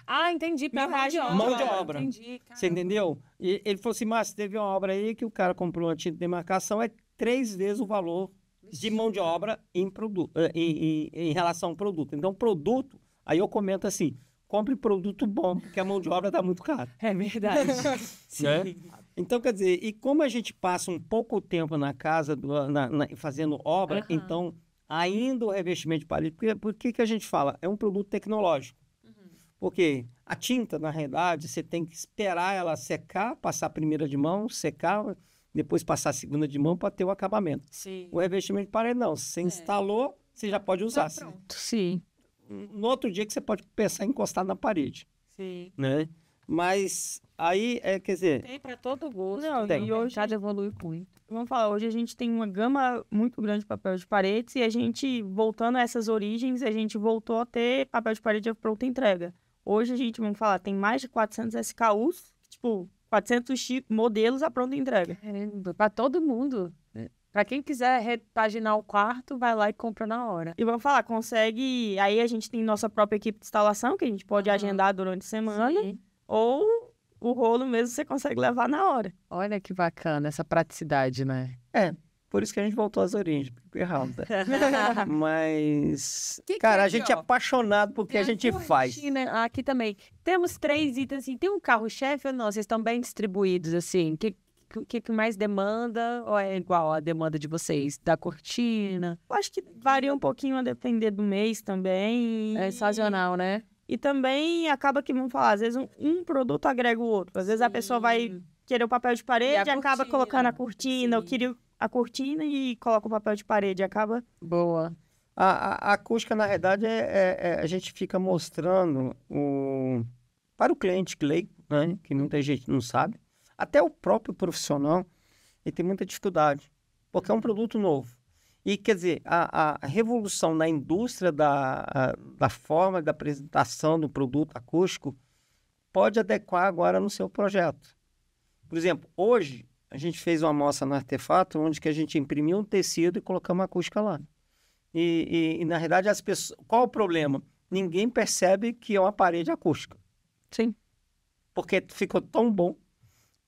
Ah, entendi. Pra Mão de obra. Entendi, Você entendeu? E ele falou assim, Márcio, teve uma obra aí que o cara comprou uma tinta de demarcação, é 3 vezes o valor de mão de obra em relação ao produto. Então, produto, aí eu comento assim, compre produto bom, porque a mão de obra está muito cara. É verdade. Né? Então, quer dizer, e como a gente passa um pouco tempo na casa, fazendo obra, então, ainda o revestimento de parede, por que a gente fala? É um produto tecnológico. Porque a tinta, na realidade, você tem que esperar ela secar, passar a primeira de mão, secar, depois passar a segunda de mão para ter o acabamento. Sim. O revestimento de parede, não. Você instalou, você já pode usar. Sim. No outro dia que você pode pensar em encostar na parede. Sim. Né? Mas aí, quer dizer... Tem para todo gosto. Não, Tem. e hoje Cada evolui muito. Vamos falar, hoje a gente tem uma gama muito grande de papel de paredes e a gente, voltando a essas origens, a gente voltou a ter papel de parede à pronta entrega. Hoje a gente, vamos falar, tem mais de 400 SKUs, tipo, 400 modelos à pronta entrega. Caramba, para todo mundo. Para quem quiser repaginar o quarto, vai lá e compra na hora. E vamos falar, consegue... Aí a gente tem nossa própria equipe de instalação, que a gente pode agendar durante a semana, Sim. ou o rolo mesmo você consegue levar na hora. Olha que bacana essa praticidade, né? Por isso que a gente voltou às origens, errado. Mas, Que cara, é a aqui, gente é ó? apaixonado porque a gente faz. Cortina, aqui também. Temos 3 itens, assim. Tem um carro-chefe ou não? Vocês estão bem distribuídos, assim? O que mais demanda? Ou é igual a demanda de vocês? Da cortina? Eu acho que varia um pouquinho a depender do mês também. É sazonal, né? E também acaba que, vamos falar, às vezes um produto agrega o outro. Às vezes a pessoa vai querer o papel de parede e acaba cortina. colocando a cortina. Eu Sim. queria a cortina e coloca o papel de parede. Acaba... Boa. A acústica, na verdade, a gente fica mostrando para o cliente leigo, né, que muita gente não sabe, até o próprio profissional, ele tem muita dificuldade, porque é um produto novo. E, quer dizer, a revolução na indústria da forma da apresentação do produto acústico pode adequar agora no seu projeto. Por exemplo, hoje, a gente fez uma amostra no artefato, onde que a gente imprimiu um tecido e colocamos uma acústica lá. E na realidade, as pessoas... Qual o problema? Ninguém percebe que é uma parede acústica. Sim. Porque ficou tão bom,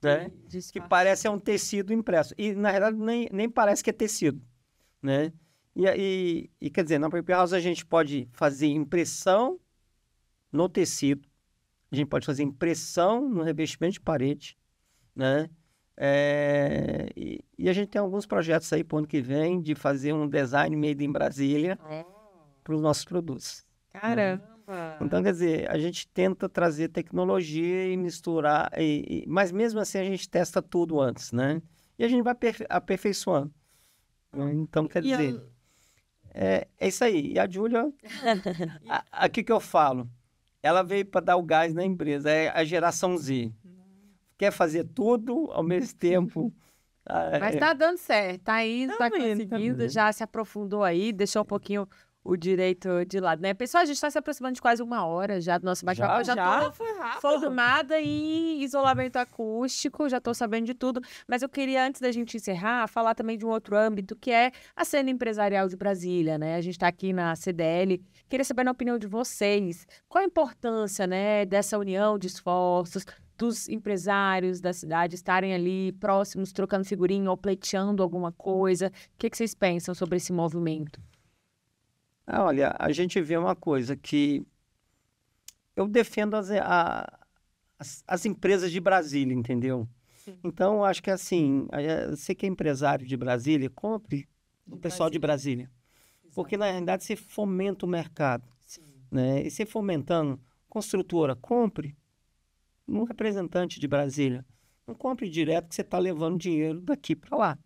né? Que parece um tecido impresso. E, na realidade, nem parece que é tecido, né? E quer dizer, na Paper House a gente pode fazer impressão no tecido, a gente pode fazer impressão no revestimento de parede, né? E a gente tem alguns projetos aí para o ano que vem de fazer um design made em Brasília para os nossos produtos. Caramba! Então, quer dizer, a gente tenta trazer tecnologia e misturar, mas mesmo assim a gente testa tudo antes, né? E a gente vai aperfeiçoando. Então, quer dizer, é isso aí. E a Júlia, aqui que eu falo, ela veio para dar o gás na empresa, é a geração Z. Quer fazer tudo ao mesmo tempo. Mas tá dando certo, tá indo, tá indo, conseguindo, já se aprofundou aí, deixou um pouquinho o direito de lado, né? Pessoal, a gente está se aproximando de quase 1 hora já do nosso bate-papo. Eu já tô foi rápido. formada em isolamento acústico, já tô sabendo de tudo, mas eu queria, antes da gente encerrar, falar também de um outro âmbito, que é a cena empresarial de Brasília, né? A gente está aqui na CDL, queria saber na opinião de vocês, qual a importância, né, dessa união de esforços, dos empresários da cidade estarem ali próximos, trocando figurinha ou pleiteando alguma coisa. O que vocês pensam sobre esse movimento? Olha, a gente vê uma coisa que eu defendo as empresas de Brasília, entendeu? Sim. Então, eu acho que assim, você que é empresário de Brasília, compre o pessoal de Brasília. Exato. Porque, na realidade, você fomenta o mercado. Sim. Né? E você fomentando, construtora, compre um representante de Brasília. Não compre direto que você está levando dinheiro daqui para lá.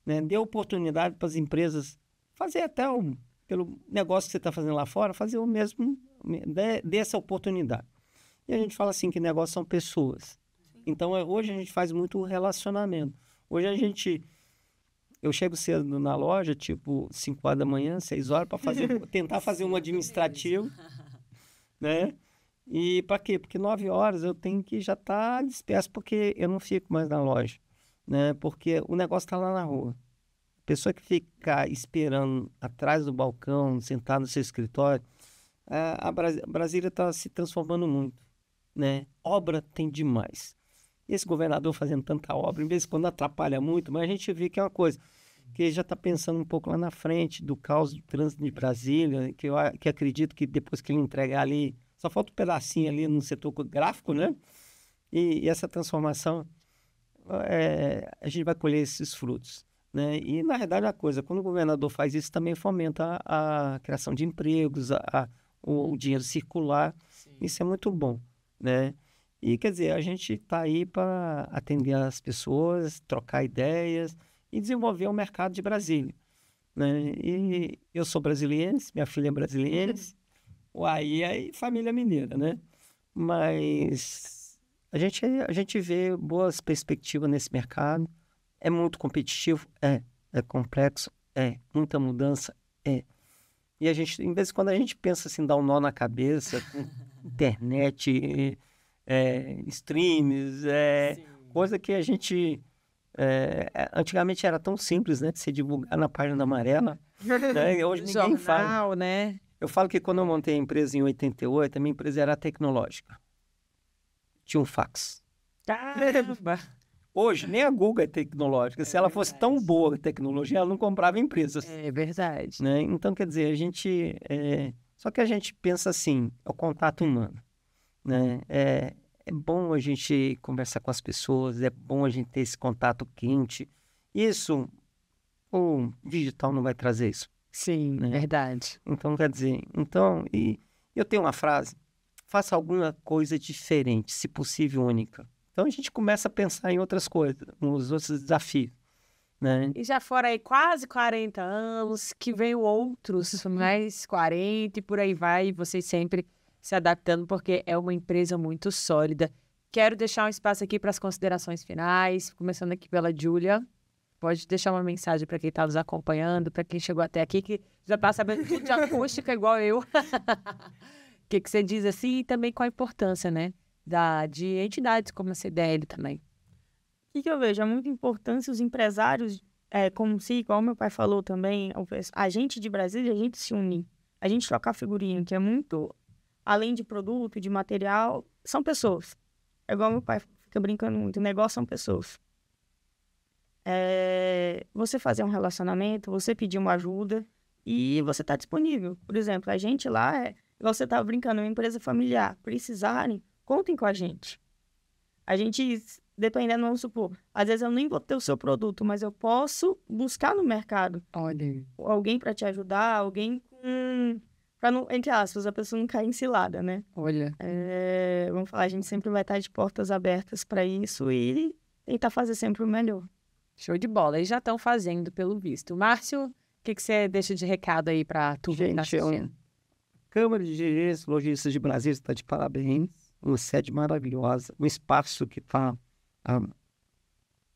Né? Dê oportunidade para as empresas fazer até pelo negócio que você está fazendo lá fora, fazer o mesmo, dê essa oportunidade. E a gente fala assim que negócio são pessoas. Sim. Então, hoje a gente faz muito relacionamento. Hoje a gente eu chego cedo na loja, tipo 5 horas da manhã, 6 horas, para tentar fazer um administrativo, né? E para quê? Porque 9 horas eu tenho que já estar disperso, porque eu não fico mais na loja, né? Porque o negócio está lá na rua. A pessoa que fica esperando atrás do balcão, sentado no seu escritório, Brasília está se transformando muito, né? Obra tem demais. Esse governador fazendo tanta obra, em vez de quando atrapalha muito, mas a gente vê que é uma coisa que ele já está pensando um pouco lá na frente do caos do trânsito de Brasília, que acredito que depois que ele entregar ali, só falta um pedacinho ali no setor gráfico, né? E essa transformação, a gente vai colher esses frutos, né? E, na verdade, a coisa, quando o governador faz isso, também fomenta a criação de empregos, o dinheiro circular. Sim. Isso é muito bom, né? E, quer dizer, a gente está aí para atender as pessoas, trocar ideias e desenvolver o mercado de Brasília, né? E eu sou brasiliense, minha filha é brasiliense, aí família mineira, né? Mas a gente vê boas perspectivas nesse mercado. É muito competitivo? É complexo? Muita mudança? E a gente, em vez de quando a gente pensa assim, dar um nó na cabeça, internet, streams, coisa que a gente... antigamente era tão simples, né? De se divulgar na página amarela. Né? Hoje ninguém faz. Né? Eu falo que quando eu montei a empresa em 88, a minha empresa era tecnológica. Tinha um fax. Caramba! Hoje, nem a Google é tecnológica. Se ela fosse tão boa a tecnologia, ela não comprava empresas. É verdade. Né? Então, quer dizer, a gente... Só que a gente pensa assim, é o contato humano. Né? É bom a gente conversar com as pessoas, é bom a gente ter esse contato quente. Isso, o digital não vai trazer isso. Sim, né? Verdade. Então, quer dizer... E eu tenho uma frase, faça alguma coisa diferente, se possível única. Então, a gente começa a pensar em outras coisas, nos outros desafios, né? E já foram aí quase 40 anos, que veio outros, mais 40 e por aí vai, e vocês sempre se adaptando, porque é uma empresa muito sólida. Quero deixar um espaço aqui para as considerações finais, começando aqui pela Júlia. Pode deixar uma mensagem para quem está nos acompanhando, para quem chegou até aqui, que já está sabendo tudo de acústica igual eu. O que você diz assim, e também com a importância, né? De entidades como a CDL também. O que eu vejo? É muita importância os empresários, como se, igual meu pai falou também, a gente de Brasília, a gente se unir. A gente trocar figurinha, que é muito, além de produto, de material, são pessoas. É igual meu pai fica brincando muito, o negócio são pessoas. Você fazer um relacionamento, você pedir uma ajuda e você tá disponível. Por exemplo, a gente lá, igual você tava brincando, uma empresa familiar, precisarem, contem com a gente. A gente, dependendo, vamos supor, às vezes eu nem vou ter o seu produto, mas eu posso buscar no mercado. Olha. Alguém para te ajudar, alguém para não, entre aspas, a pessoa não cair em cilada, né? Olha. Vamos falar, a gente sempre vai estar de portas abertas para isso e tentar fazer sempre o melhor. Show de bola. Eles já estão fazendo, pelo visto. Márcio, o que você deixa de recado aí para tu que está assistindo? Câmara de Dirigentes Lojistas de Brasília está de parabéns. Uma sede maravilhosa, um espaço que está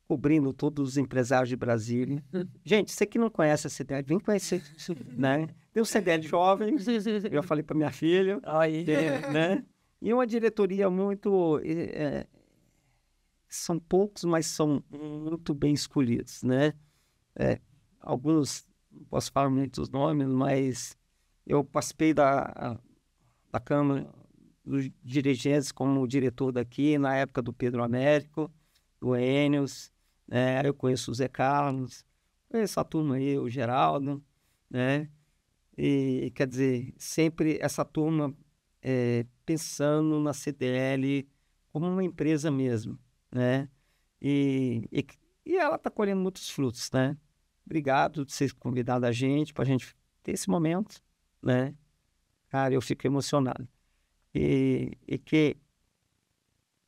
cobrindo todos os empresários de Brasília. Gente, você que não conhece a CDL, vem conhecer, né? Tem um CDL jovem, eu já falei para minha filha, né? E uma diretoria muito... são poucos, mas são muito bem escolhidos, né? Alguns, não posso falar muitos nomes, mas eu participei da Câmara dos dirigentes como diretor daqui, na época do Pedro Américo, do Enels, né? Eu conheço o Zé Carlos, conheço a turma aí, o Geraldo, né? E, quer dizer, sempre essa turma pensando na CDL como uma empresa mesmo, né? E ela está colhendo muitos frutos, né? Obrigado por ter convidado a gente, para a gente ter esse momento, né? Cara, eu fico emocionado. E que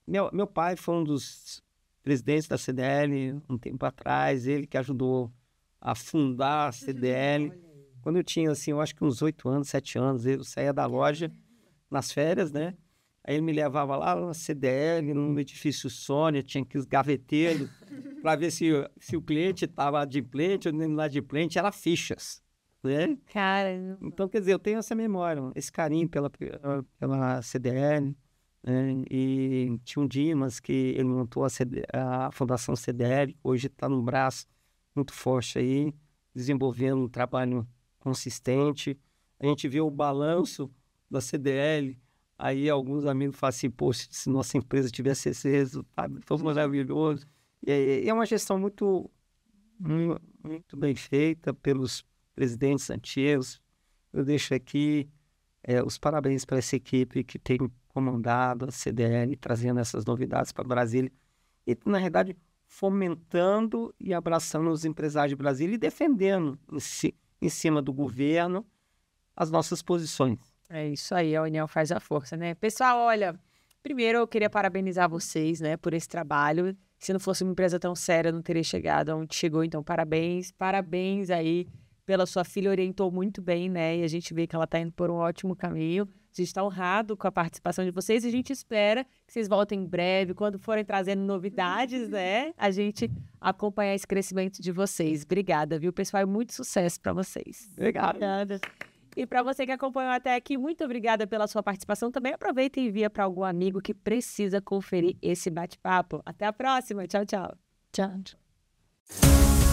meu pai foi um dos presidentes da CDL um tempo atrás, ele que ajudou a fundar a CDL. Quando eu tinha, assim, eu acho que uns 8 anos, 7 anos, eu saía da loja nas férias, né? Aí ele me levava lá na CDL, no edifício Sônia, tinha aqui os gaveteiros, para ver se o cliente estava adimplente ou não inadimplente, era fichas, né? Cara, Então, quer dizer, eu tenho essa memória, esse carinho pela CDL, né? E tinha um Dimas que ele montou a Fundação CDL, hoje está num braço muito forte aí, desenvolvendo um trabalho consistente. A gente vê o balanço da CDL, aí alguns amigos falam assim, poxa, se nossa empresa tivesse esse resultado, foi maravilhoso. E é uma gestão muito bem feita pelos presidentes antigos. Eu deixo aqui os parabéns para essa equipe que tem comandado a CDL, trazendo essas novidades para Brasília. E, na realidade, fomentando e abraçando os empresários de Brasília e defendendo em cima do governo as nossas posições. é isso aí, a união faz a força, né? Pessoal, olha, primeiro eu queria parabenizar vocês, né, por esse trabalho. Se não fosse uma empresa tão séria, não teria chegado onde chegou, então parabéns. Parabéns aí pela sua filha, orientou muito bem, né? E a gente vê que ela está indo por um ótimo caminho. A gente está honrado com a participação de vocês e a gente espera que vocês voltem em breve, quando forem trazendo novidades, né? A gente acompanhar esse crescimento de vocês. Obrigada, viu, pessoal? E muito sucesso para vocês. Obrigado. E para você que acompanhou até aqui, muito obrigada pela sua participação. Também aproveita e envia para algum amigo que precisa conferir esse bate-papo. Até a próxima. Tchau, tchau. Tchau.